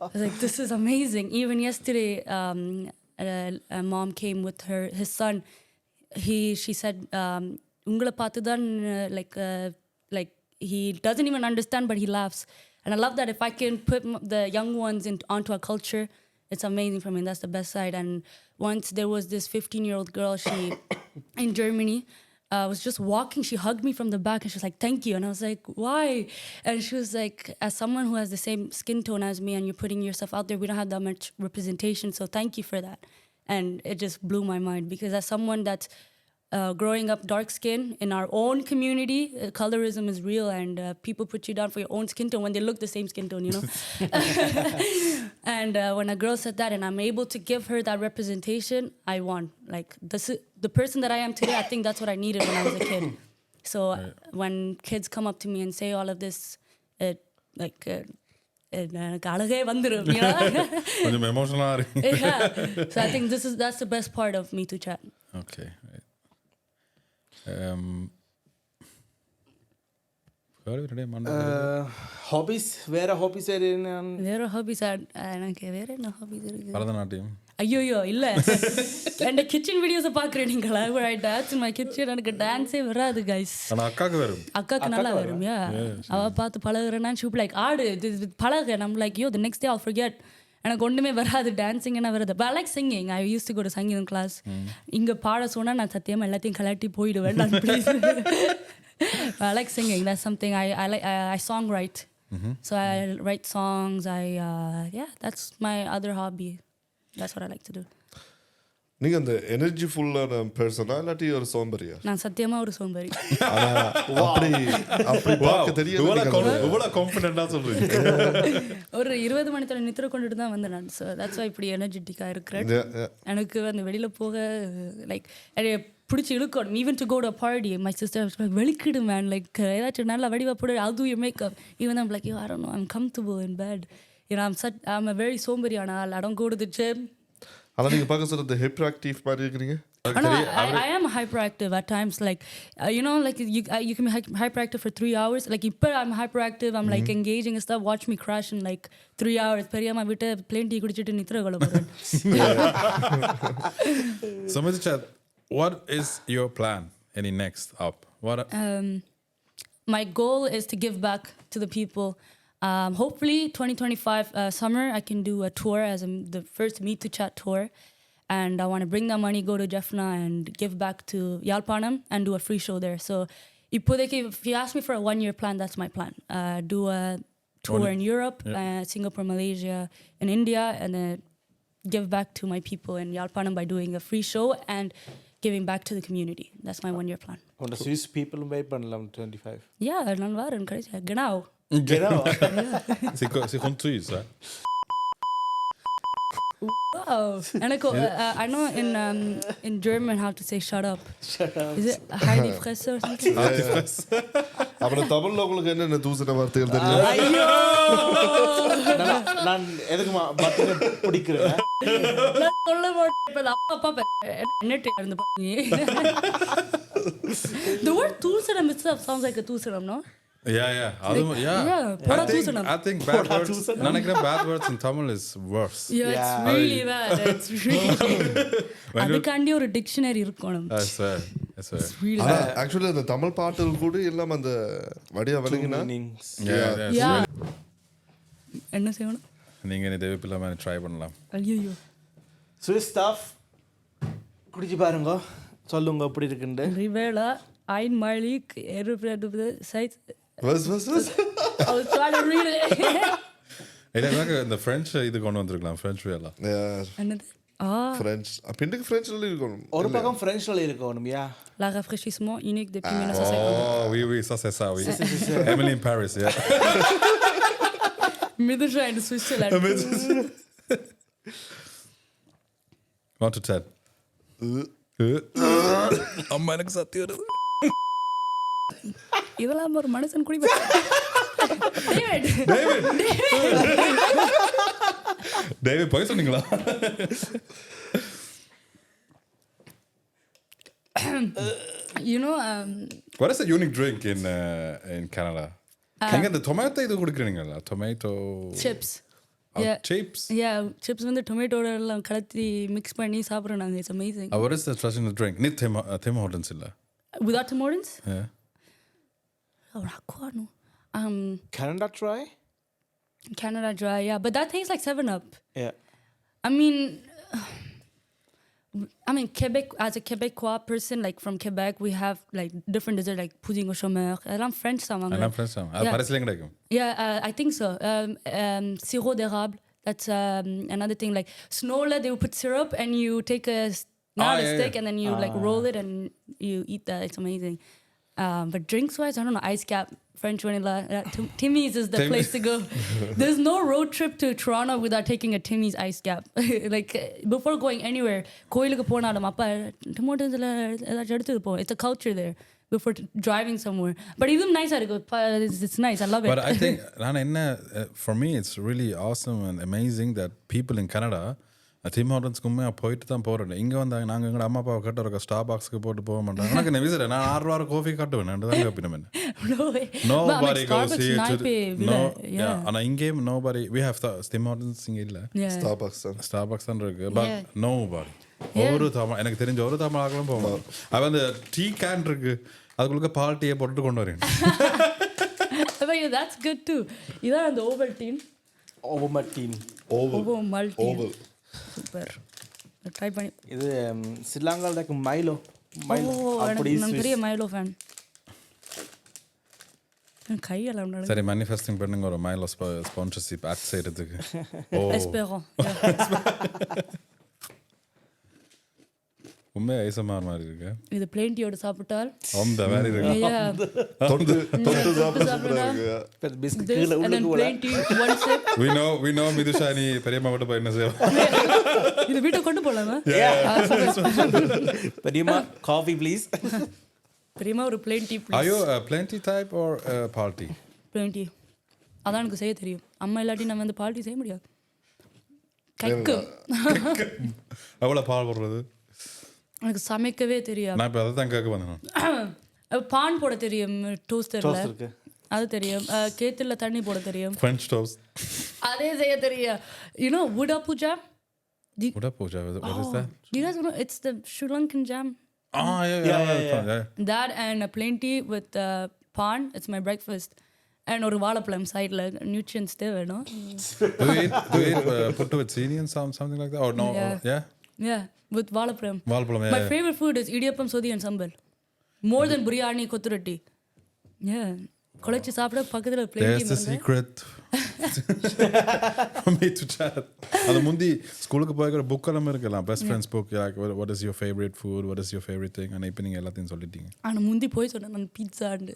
I was like, this is amazing. Even yesterday, a mom came with his son. She said, "Ungala paathudan," like he doesn't even understand, but he laughs. And I love that if I can put the young ones onto a culture, it's amazing for me. That's the best side. And once there was this 15-year-old girl, she in Germany, was just walking. She hugged me from the back and she was like, thank you. And I was like, why? And she was like, as someone who has the same skin tone as me and you're putting yourself out there, we don't have that much representation. So thank you for that. And it just blew my mind, because as someone that's growing up dark skin in our own community, colorism is real, and people put you down for your own skin tone when they look the same skin tone, you know? And when a girl said that and I'm able to give her that representation, I won. Like, the person that I am today, I think that's what I needed when I was a kid. So when kids come up to me and say all of this, எனக்கு அழகே வந்துரும், you know? கொஞ்சம் emotional-ஆ இருக்கு. Yeah. So I think that's the best part of ME2CHAT. Okay, right. Hafiz வேற ஹாபிஸ் வேற ஹாபிஸ் எனக்கு வேற என்ன ஹாபிஸ் இருக்கு? பரதநாட்டியம். ஐயோ இல்ல, என் கிச்சன் வீடியோஸை பார்க்குறேன் நீங்களா? I dance in my kitchen. எனக்கு டான்ஸே வராது கைஸ். ஆனால் அக்காவுக்கு வரும். அக்காக்கு நல்லா வரும். அவ பார்த்து பழகுறேன்னா ஷூப் லைக் ஆடு பழகு. நம்ம like the next day I'll forget. எனக்கு ஒன்றுமே வராது, டான்ஸிங் என்ன வருது. But I like singing. I used to go to singing class. இங்கே பாட சொன்னால் நான் சத்தியமாக எல்லாத்தையும் கலாட்டி போயிடுவேன். நான் please. I like singing. That's something I like. I songwrite. So I write songs. That's my other hobby. That's what I like to do. நீங்கள் அந்த எனர்ஜி ஃபுல்லான பர்சனா இல்லாட்டி ஒரு சோம்பரியா? நான் சத்தியமாக ஒரு சோம்பேறி. அப்படி பார்க்க தெரியல. இவ்வளோ கான்ஃபிடென்ட்டாக சொல்கிறீங்க. ஒரு 20 மணி நேரம் நித்திர கொண்டுட்டு தான் வந்தேன் நான். ஸோ தட்ஸ் வை இப்படி எனர்ஜெட்டிக்காக இருக்கிறேன். எனக்கு அந்த வெளியில் போக லைக் பிடிச்சி இழுக்கணும். Even to go to party my sister வெளிக்கிடு மேன், லைக் ஏதாச்சும் நல்லா வடிவாக போடு, I'll do your makeup. Even I'm like, I don't know, I'm comfortable in bed. You know, I'm a very சோம்பேறியான ஆள். I don't go to the gym. ஆனால் நீங்கள் பார்க்க சொல்கிறது ஹைப்பர் ஆக்டிவ் மாதிரி இருக்கிறீங்க. I am hyperactive at times. Like, you know, like you can be hyperactive for 3 hours. Like, I'm hyperactive. I'm like engaging and stuff. Watch me crash in like 3 hours. Periyama vitte plain tea kudichittu nithra galaporen. So ME2CHAT, what is your plan? Any next up? What? My goal is to give back to the people. Hopefully 2025 summer I can do a tour as the first ME2CHAT tour, and I want to bring that money, go to Jaffna and give back to Yalpanam and do a free show there. So if you ask me for a 1-year plan, that's my plan. Do a tour in Europe, Singapore, Malaysia, and India, and then give back to my people in Yalpanam by doing a free show and giving back to the community. That's my 1-year plan. On the Swiss people wait பண்ணலாம் 25. Yeah, நான் வரேன் கடைசியா. Genau. C'est contre Suisse, hein? Wow. எனக்கு I know in German how to say shut up. Shut up. Is it Heidi Fresse or something? அப்புறம் தமிழ்ல உங்களுக்கு என்னென்ன தூசண வார்த்தைகள் தெரியும்? ஐயோ நான் எதுக்குமா பட்டனை பிடிக்கிறேன் நான் சொல்ல மாட்டேன். அப்பா என்னட்டு இருந்து பாத்தீங்க. The word தூசணம் itself sounds like a தூசணம், no? Yeah. போடா தூசணம். I think bad words. நினைக்கிறேன் bad words in Tamil is worse. Yeah, it's really bad. It's really அதுக்காண்டி ஒரு டிக்ஷனரி இருக்கணும். I swear. ஆக்சுவலி அந்த தமிழ் பாட்டுகள் கூட எல்லாம் அந்த வடியா விளங்கினா Yeah. என்ன செய்யணும்? நீங்க இந்த தேவைப்பில்லை மாதிரி ட்ரை பண்ணலாம். ஐயோ Swiss stuff குடிச்சு பாருங்க சொல்லுங்க எப்படி இருக்குன்னு. ரிவேலா ein Malik erupted site. Was I was trying to read it. எனக்கு இந்த French இது கொண்டு வந்திருக்கலாம் French வேலா. என்னது? French. பின்னுக்கு Frenchல இருக்கும். ஒரு பக்கம் Frenchல இருக்கணும். Yeah. La rafraîchissement unique depuis 1950. Oui, ça c'est ça, oui. Emily in Paris, yeah. Middelschei in Switzerland. 1 to 10. அம்மா எனக்கு சத்தியம் வருது. இதெல்லாம் ஒரு மனுஷன் குடி டேவிட் போய் சொன்னீங்களா? You know What is a unique drink in Canada? எங்க இந்த டொமேட்டோ இது குடிக்கிறீங்களா? Tomato chips. Yeah. Chips? Yeah, chips வந்து டொமேட்டோட எல்லாம் கலத்தி மிக்ஸ் பண்ணி சாப்பிடுறோம் நாங்க. It's amazing. What is the traditional drink? நீ Tim Hortons இல்ல? Without Tim Hortons? Yeah. Canada Dry? Canada Dry, yeah. But that tastes like 7-Up. Yeah. I mean, Quebec, as a Quebecois person, like from Quebec, we have like different desserts like pudding au chômeur. I'm French someone. I'm French someone. Yeah. Paris கிடைக்கும். Yeah, I think so. Sirop d'érable. That's another thing. Like snowla, they will put syrup and you take a stick and then you like roll it and you eat that. It's amazing. But drinks-wise, I don't know. Ice cap, French vanilla. Timmy's is the place to go. There's no road trip to Toronto without taking a Timmy's ice cap. Like before going anywhere, கோயிலுக்கு போனாலும் அப்பா டொமேட்டோஸ்ல ஏதாச்சும் எடுத்து போ. It's a culture there before driving somewhere. But even nice it's nice. I love it. But I think for me it's really awesome and amazing that people in Canada Tim Hortonsக்கு உண்மையாக போயிட்டு தான் போகிறேன். இங்கே வந்தாங்க நாங்கள் எங்களோட அம்மா அப்பாவை கட்ட இருக்க ஸ்டார்பாக்ஸ்க்கு போட்டு போக மாட்டாங்க. எனக்கு என்ன விசிட் நான் 6 ரூபா காஃபி கட்டுவேன் தான் கேட்பினேன். Nobody goes here to ஆனால் இங்கேயும் nobody we have Tim Hortons இங்கே இல்லை. ஸ்டார்பாக்ஸ் தான் இருக்கு. But nobody ஒரு தமிழ் எனக்கு தெரிஞ்ச ஒரு தமிழ் ஆகலாம் போவோம். அது வந்து டீ கேன் இருக்கு அதுக்குள்ள பால் டீயை போட்டு கொண்டு வரேன். That's good too. இதான் அந்த Ovaltine. Oval. சூப்பர். ட்ரை பண்ணி இது ஸ்ரீலங்கால இருக்க மைலோ அப்படி நான் பெரிய மைலோ ஃபேன். கையெல்லாம் நடந்து சரி மேனிஃபெஸ்டிங் பண்ணுங்க ஒரு மைலோ ஸ்பான்சர்ஷிப் ஆட் செய்யறதுக்கு. எஸ்பெரோ உண்மையா ஐசமார் மாதிரி இருக்கு. இது பிளேன்டியோட சாப்பிட்டால் அந்த மாதிரி இருக்கு. தொட்டு சாப்பிடுறாங்க. பிஸ்கட் கீழ உள்ள பிளேன்டி ஒன் சிப். We know மிதுஷானி பெரியம்மா கிட்ட போய் என்ன செய்வோம். இது வீட்டை கொண்டு போலாமா? பெரியம்மா காஃபி ப்ளீஸ். பெரியம்மா ஒரு plain tea please. Are you a plenty type or a party? Plain tea. அதான் எனக்கு செய்ய தெரியும். அம்மா இல்லாட்டி நான் வந்து பார்ட்டி செய்ய முடியாது. கைக்கு. அவ்வளோ பால் போடுறது எனக்கு சமைக்கவே தெரியும். நான் இப்போ அதை தான் கேட்க வந்தேன். பான் போட தெரியும் டோஸ்டர்ல. அது தெரியும். கேத்துல தண்ணி போட தெரியும். French toast. அதே செய்ய தெரியும். You know Buddha puja? Buddha puja, what is that? Do you guys know it's the Sri Lankan jam? Yeah. That and a plain tea with pan. It's my breakfast. And ஒரு வாழைப்பழம் சைடுல nutrients தேவை. No? Do you eat put with chili and something like that or no? Yeah, with வாழைப்பழம். My yeah. favorite food is idiyappam, sodhi and sambal. More than biryani, kothurati. Yeah. குழைச்சி சாப்பிட பக்கத்துல plane There's the secret from ME2CHAT. அது முந்தி ஸ்கூலுக்கு போய்க்கிற புக்கெல்லாம் இருக்கலாம். Best friends book like what is your favorite food, what is your favorite thing, and இப்போ நீங்க எல்லாத்தையும் சொல்லிட்டீங்க. ஆனா முந்தி போய் சொன்னா நான் pizza and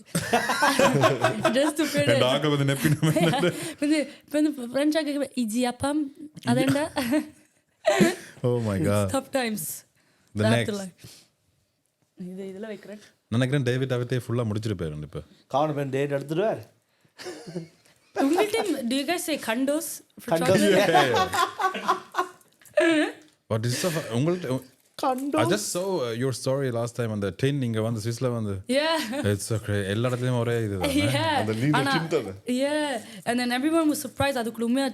just to fit it. டாக் வந்து நெப்பின வந்து ஃப்ரெண்ட்ஸ் ஆக idiyappam அதெண்டா Oh my god. Tough times. The That's next. the life. இதெல்லாம் வைக்கிறேன். நினைக்கிறேன் டேவிட் அவர்கிட்ட ஃபுல்லாக முடிச்சிட்டு போயிடும் இப்போ. கவனம் பண்ணி டேட் எடுத்துடுவார். உங்கள்கிட்ட do you guys say condos for Condos. chocolate? What is stuff? உங்கள்கிட்ட I just saw your story last time on the tin நீங்க வந்து ஸ்விஸ்ல வந்து. Yeah. It's so crazy. எல்லா இடத்துலயும் ஒரே இதுதான். Yeah. அந்த நீல ஆனா- tin தானே? Yeah. And then everyone was surprised அதுக்குள்ள உண்மையா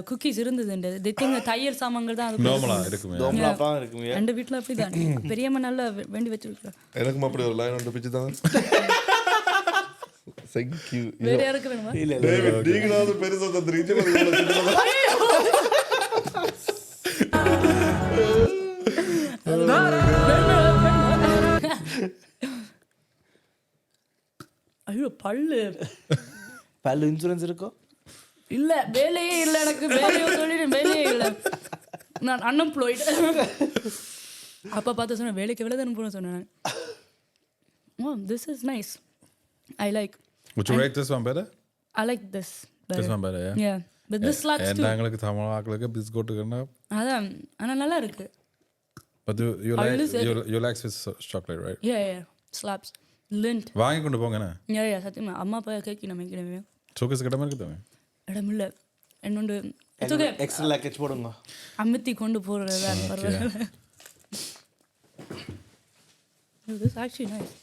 cookies இருந்ததுண்டு. They think தையல் சாமான்கள் தான் அதுக்குள்ள நார்மலா இருக்குது. இருக்குமே. தோம்பலாப்பா இருக்குங்க. எந்த வீட்ல அப்படிதான். பெரியம்மா நல்லா வேண்டி வச்சிருக்கா. எனக்கும் அப்படி ஒரு லைன் வந்து பிச்சு தான். Thank you. வேற யாருக்கு வேணுமா? இல்ல டேவிட் நீங்களாவது பெருசா தந்துறீங்க பாருங்க. ஐயோ பல்லு பல்லு இன்சூரன்ஸ் இருக்கோ? இல்ல வேலையே இல்ல எனக்கு வேலையோ சொல்லிடுறேன் வேலையே இல்ல நான் அன்எம்ப்ளாய்டு அப்பா பார்த்து சொன்னேன் வேலைக்கு வேலை தானே போன சொன்னேன் oh this is nice I like Would you rate this one better? I like this better. This one better, yeah. Yeah but this slaps too எங்களுக்கு தமிழ் ஆக்களுக்கு பிஸ்கோட்டுக்குன்னா அதான் ஆனா நல்லா இருக்கு but you I like will say- you like Swiss chocolate, right? yeah slaps lint வாங்கி கொண்டு போங்கண்ணே. yeah சத்தியமா அம்மா அப்பா கேட்கி நம்ம வைக்கணுமே சோக்கஸ் கிட்ட மாதிரி இருக்குதாங்க. இடம் இல்லை என்னொண்டு it's okay எக்ஸ்ட்ரா லேக்கேஜ் போடுங்க. அமுத்தி கொண்டு போறதுதான் பரவாயில்ல this is actually nice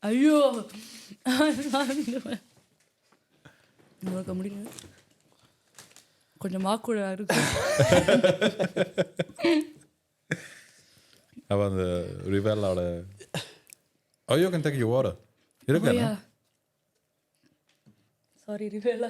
ஐயோ உங்களுக்கு முடியல கொஞ்சம் மாக்கூட இருக்கு அவ அந்த ரிவெல்லாவோட Oh, you can take your water. இருக்குண்ணே. சாரி ரிவேலா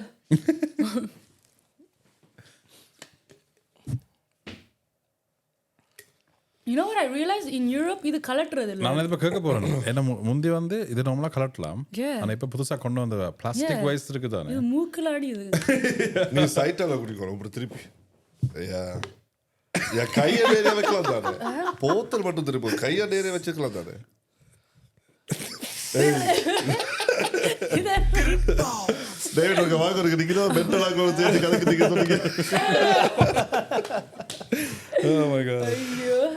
You know what I realized in Europe இது கலட்டுறது இல்ல நான் இப்ப கேட்க போறேன். என்ன முந்தி வந்து இது நார்மலா கலட்டலாம். Yeah. ஆனா இப்ப புதுசா கொண்டு வந்த பிளாஸ்டிக் வைஸ் இருக்குதானே. இது மூக்குல அடியுது நீ சைட்டால குடிக்கணும் அப்புறம் திருப்பி யா யா கையை நேரே வைக்கலாம் தானே போத்தல் மட்டும் திருப்பி கையை நேரே வச்சுக்கலாம் தானே இது டேவிட் உங்க வாங்க இருக்கு நீங்க மென்டல் ஆக சேர்த்து கலக்குறீங்க சொன்னீங்க Oh my god.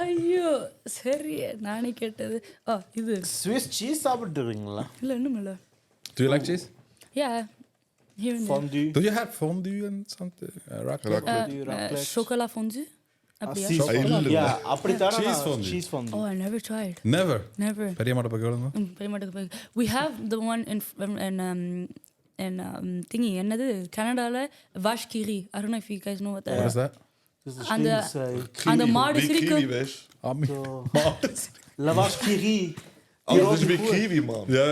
ஐயோ சரி நானே கேட்டது இது ஸ்விஸ் சீஸ் சாப்பிட்டுருவீங்களா? இல்ல இன்னும் இல்ல Do you like cheese? Yeah here and there Fondue. Do you have fondue and something? Raclette? Raclette. chocolat fondue அப்படியா Yeah, அப்படித்தான் Cheese fondue. cheese fondue. Oh I never tried Never. never பெரிய மாட்ட பக்கம் பெரிய மாட்டுக்கு போய் we have the one in thingy என்னது கனடால vache qui rit I don't know if you guys know what that What is is that? This is அந்த Swiss, அந்த மாடு சிரிக்கும் Ami. la vache qui rit. அவருக்கு பி கிவி மாம் Yeah,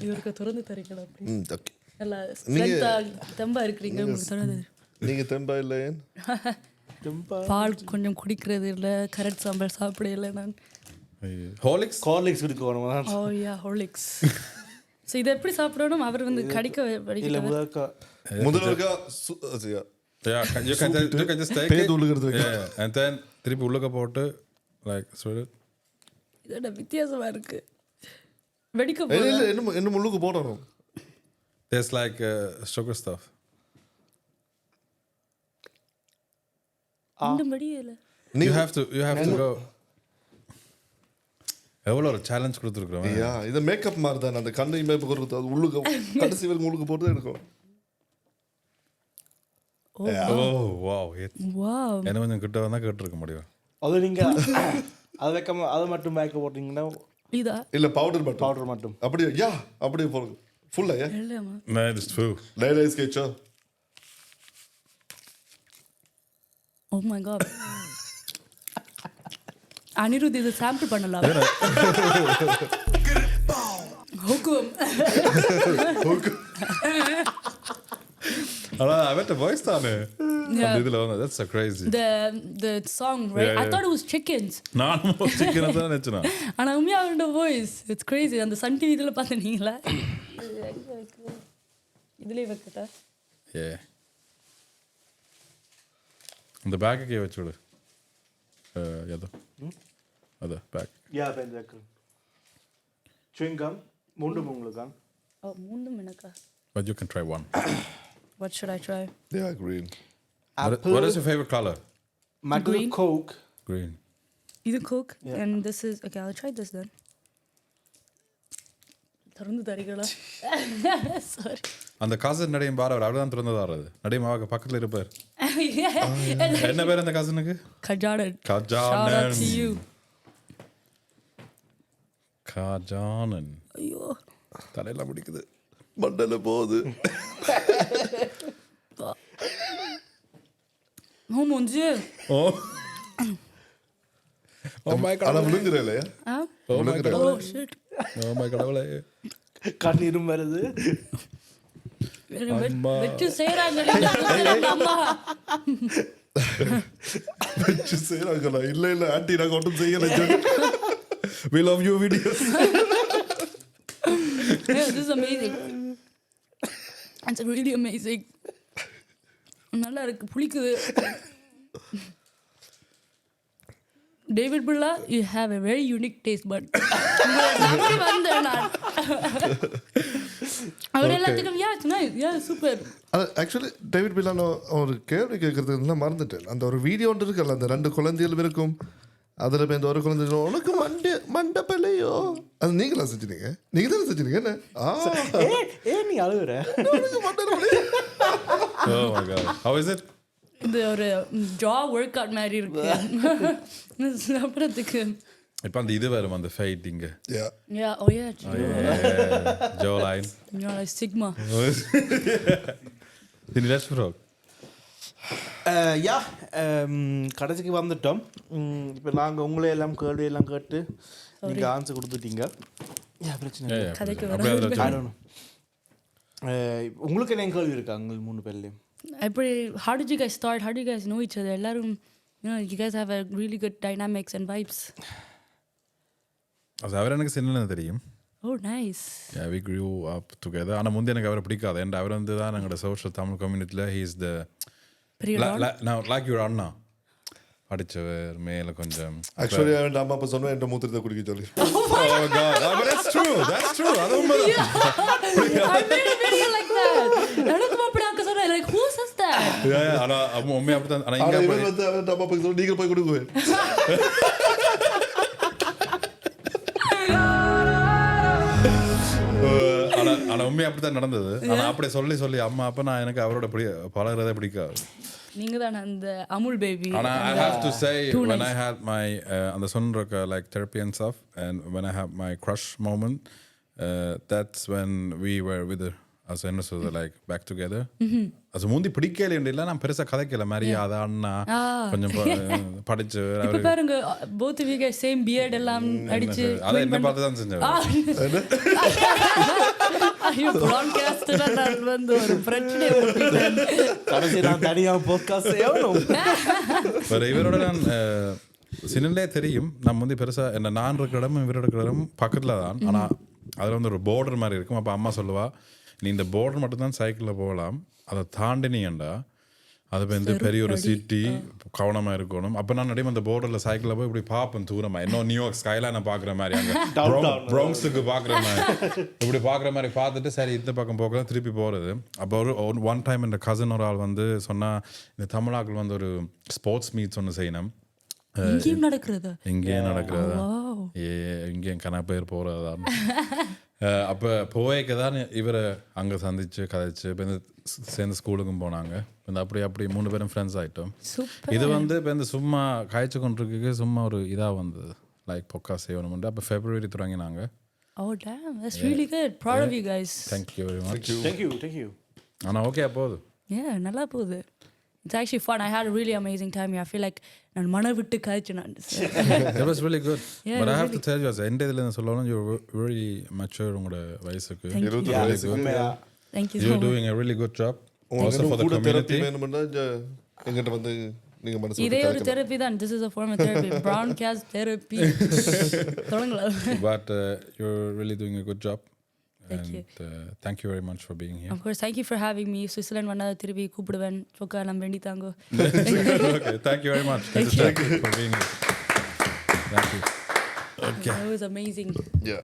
இவருக்கு திறந்து தரீங்களா அப்படி ஓகே எல்லாம் ஸ்ட்ரென்த்தா தெம்பா இருக்கிறீங்க உங்களுக்கு திறந்து நீங்க தெம்பா இல்லையேன் பால் கொஞ்சம் குடிக்கிறது இல்ல கரெக்ட் சாம்பார் சாப்பிட இல்லை நான் Horlicks? Horlicks குடிக்கணும். ஓ யா ஹோலிக்ஸ் ஸோ இதை எப்படி சாப்பிடணும் அவர் வந்து கடிக்க இல்ல படிக்க முதல்ல Yeah, you can just take பேது it. உழுகிறது Yeah, and then திருப்பி உள்ளுக்க போட்டு like spread it. இதோட வித்தியாசமா இருக்கு வெடிக்க இல்ல போகுது இல்ல இன்னும் முள்ளுக்கு போடணும் There's like sugar stuff. இன்னும் வெடியல You have to go. எவ்வளோ ஒரு சேலஞ்ச் கொடுத்துருக்குறோம். யா இது மேக்கப் மாதிரி தான் அந்த கண்ணை மேப் கொடுத்து அது உள்ளுக்கு கடைசி வரைக்கும் உள்ளுக்கு போட்டு தான் எடுக்கும் ஓ வாவ் வாவ் என்ன கொஞ்சம் கிட்ட வந்தால் கேட்டுருக்க முடியும். அது நீங்க அது வைக்காம அது மட்டும் பேக்க போட்டீங்கன்னா இதா இல்ல பவுடர் மட்டும் பவுடர் மட்டும் அப்படியே யா அப்படியே போடுங்க ஃபுல்லா யா இல்லையாமா No, it's true. லைட் ஐஸ் கேச்சா ஓ மை காட் அனிருத் இது சாம்பிள் பண்ணலாம் ஹுக்கும் ஆனால் அவட்ட வாய்ஸ் தானே Yeah. இதில் வந்து that's so crazy. the song right Yeah, I yeah. thought it was chickens நானும் சிக்கனை தான் நினச்சினா. ஆனா உண்மையா அவரோட வாய்ஸ் இட்ஸ் கிரேசி அந்த சன் டிவி இதில் பார்த்தீங்களா இதுலேயே வைக்கட்டா ஏ இந்த பேக்குக்கே வச்சு விடு எதோ அது பேக். யா பேண்ட் வைக்கிறேன். chewing gum மூண்டு உங்களுக்கு ஓ மூண்டும் எனக்கா But you can try one. what should I try yeah green What is your favorite color? மற்றது Green. கோக். Green. இது coke and this is okay. I'll try this then. திறந்து தரீங்களா? Sorry. அந்த கசன் நடையும் பாரு அவர் தான் திறந்ததாரது நடையும் அவங்க பக்கத்தில் இருப்பார். என்ன பேர் அந்த கசனுக்கு? Kajanan. Shout out to you. Kajanan. ஐயோ. தலையெல்லாம் பிடிக்குது. மண்டல போகுது. மூஞ்சி. Oh my god. ஆனா விழுங்குறல. Oh my god. Oh shit. Oh my god. கண்ணீரும் வருது. வெச்சு செய்றாங்க அம்மா. வெச்சு செய்றாங்களா? இல்ல ஆண்டி நான் ஒண்ணும் செய்யல. We love your videos. Yeah, this is amazing. It's really amazing. நல்லா இருக்கு புளிக்குது. David Bulla, you have a very unique taste bud. நம்பி வந்தேன் நான். அவர் எல்லாத்துக்கும் it's nice. Yeah, super. Actually David பில்லானோ ஒரு கேள்வி கேட்கறது மறந்துட்டேன். அந்த ஒரு வீடியோ ஒன்று இருக்குல்ல, அந்த 2 குழந்தைகள் இருக்கும். அதில் இப்போ இந்த ஒரு குழந்தை உனக்கு மண்டை பிள்ளையோ அது நீங்களா செஞ்சுனீங்க? நீங்க தானே செஞ்சுனீங்க என்ன? நீ அழுகுற? Oh my god. How is it? இது ஒரு ஜா ஒர்க் அவுட் மாதிரி இருக்கு. சாப்பிட்றதுக்கு இப்போ அந்த இது வரும் அந்த ஃபைட்டிங்க. Yeah, oh yeah. Jaw line. You're like Sigma. Did you let's talk? யா கடைசிக்கு வந்துட்டோம். இப்போ நாங்கள் உங்களே எல்லாம் கேள்வி எல்லாம் கேட்டு நீங்கள் ஆன்சர் கொடுத்துட்டீங்க. பிரச்சனை இல்லை. கதைக்கு உங்களுக்கு என்ன கேள்வி இருக்காங்க 3 பேர்லையும்? How did you guys start? How do you guys know each other? எல்லாரும் you guys have a really good dynamics and vibes. அது அவர் எனக்கு சின்னது தெரியும். Oh nice. Yeah, we grew up together. ஆனா முந்தி எனக்கு அவரை பிடிக்காது. And அவர் வந்து தான் எங்களோட சோஷியல் தமிழ் கம்யூனிட்டியில் he is the like your அண்ணா படிச்சவர் மேல கொஞ்சம். ஆக்சுவலி அவன் அம்மா அப்பா சொன்னா என் மூத்திரத்தை குடிக்க சொல்லி. Oh god. But that's true. அது உண்மைதான். I made a video like that. எனக்கு அப்படி அங்க சொன்னா like who says that? Yeah, ஆனா உண்மையா அப்படி தான். ஆனா இங்க இவன் வந்து அவன் அம்மா அப்பா சொன்னா நீங்க போய் கொடுங்க. ஆனா உண்மையா அப்படி தான் நடந்தது. ஆனா அப்படியே சொல்லி அம்மா அப்பா நான் எனக்கு அவரோட பழகிறதே பிடிக்காது. நீங்க தான் அந்த Amul baby. And I have to say when I had my on the sunrock like therapy and stuff and when I had my crush moment that's when we were with her as என்ன சொல்றது like back together. அது முந்தி பிடிக்கல இல்ல நான் பெருசா கதைக்கல மாதிரி அத அண்ணா கொஞ்சம் படிச்சு இப்ப பாருங்க both of you guys same beard எல்லாம் அடிச்சு அத என்ன பார்த்து தான் செஞ்சேன். ஐயோ Browncast நான் வந்து ஒரு பிரச்சனை ஓட்டிட்டேன். கடைசி நான் தனியா பாட்காஸ்ட் செய்யணும். வேற இவரோட நான் சின்னலே தெரியும். நான் முந்தி பெருசா என்ன நான் இருக்கிற இடம் இவரோட இருக்கிற இடம் பக்கத்துல தான். ஆனா அதுல வந்து ஒரு பார்டர் மாதிரி இருக்கும். அப்ப அம்மா சொல்லுவா நீ இந்த பார்டர் மட்டும் தான் சைக்கிளில் போகலாம், அதை தாண்டினீங்கண்டா அது வந்து பெரிய ஒரு சிட்டி கவனமாக இருக்கணும். அப்போ நான் நடையும் அந்த பார்டரில் சைக்கிளில் போய் இப்படி பார்ப்பேன் தூரமாக இன்னும் நியூயார்க் ஸ்கைலைனை பார்க்குற மாதிரி அங்கே ப்ரௌன்ஸுக்கு பார்க்குற மாதிரி இப்படி பார்க்குற மாதிரி பார்த்துட்டு சரி இந்த பக்கம் போகலாம் திருப்பி போகிறது. அப்போ ஒரு ஒன் டைம் என் கசன் ஒரு ஆள் வந்து சொன்னால் இந்த தமிழாக்கள் வந்து ஒரு ஸ்போர்ட்ஸ் மீட்ஸ் ஒன்று செய்யணும். இங்கேயும் நடக்கிறதா? இங்கேயும் கன பேர் போகிறதா. அப்போ போய்க்கு தான் இவரை அங்கே சந்திச்சு கதைச்சு இப்போ இந்த சேர்ந்து ஸ்கூலுக்கும் போனாங்க. இந்த அப்படி 3 பேரும் ஃப்ரெண்ட்ஸ் ஆகிட்டோம். இது வந்து இப்போ இந்த சும்மா காய்ச்சி கொண்டிருக்கு சும்மா ஒரு இதாக வந்தது லைக் பொக்கா செய்யணும். அப்போ February தொடங்கினாங்க. Oh damn, that's really good. Proud of you guys. Thank you very much. Thank you. ஆனால் ஓகே போகுது. Yeah, நல்லா போகுது. It's actually fun. I had a really amazing time here. I feel like நான் மன விட்டு காய்ச்சி நான். It was really good. Yeah, but I have really. to tell you as end இதில் என்ன சொல்லணும் you're very mature உங்களோட வயசுக்கு. Thank you. Thank you so You're much. doing a really good job. Also for the community. எங்கிட்ட வந்து நீங்க மனசு இதே ஒரு தெரப்பி தான். This is a form of therapy. Browncast therapy. தொடங்கலாம். But you're really doing a good job. Thank you. Thank you very much for being here. Of course, thank you for having me. Switzerland வந்தா திருப்பி கூப்பிடுவேன். சொக்கா எல்லாம் வேண்டி தாங்கோ. Okay, thank you very much. Thank you for being here. Thank you. Okay. That was amazing. Yeah.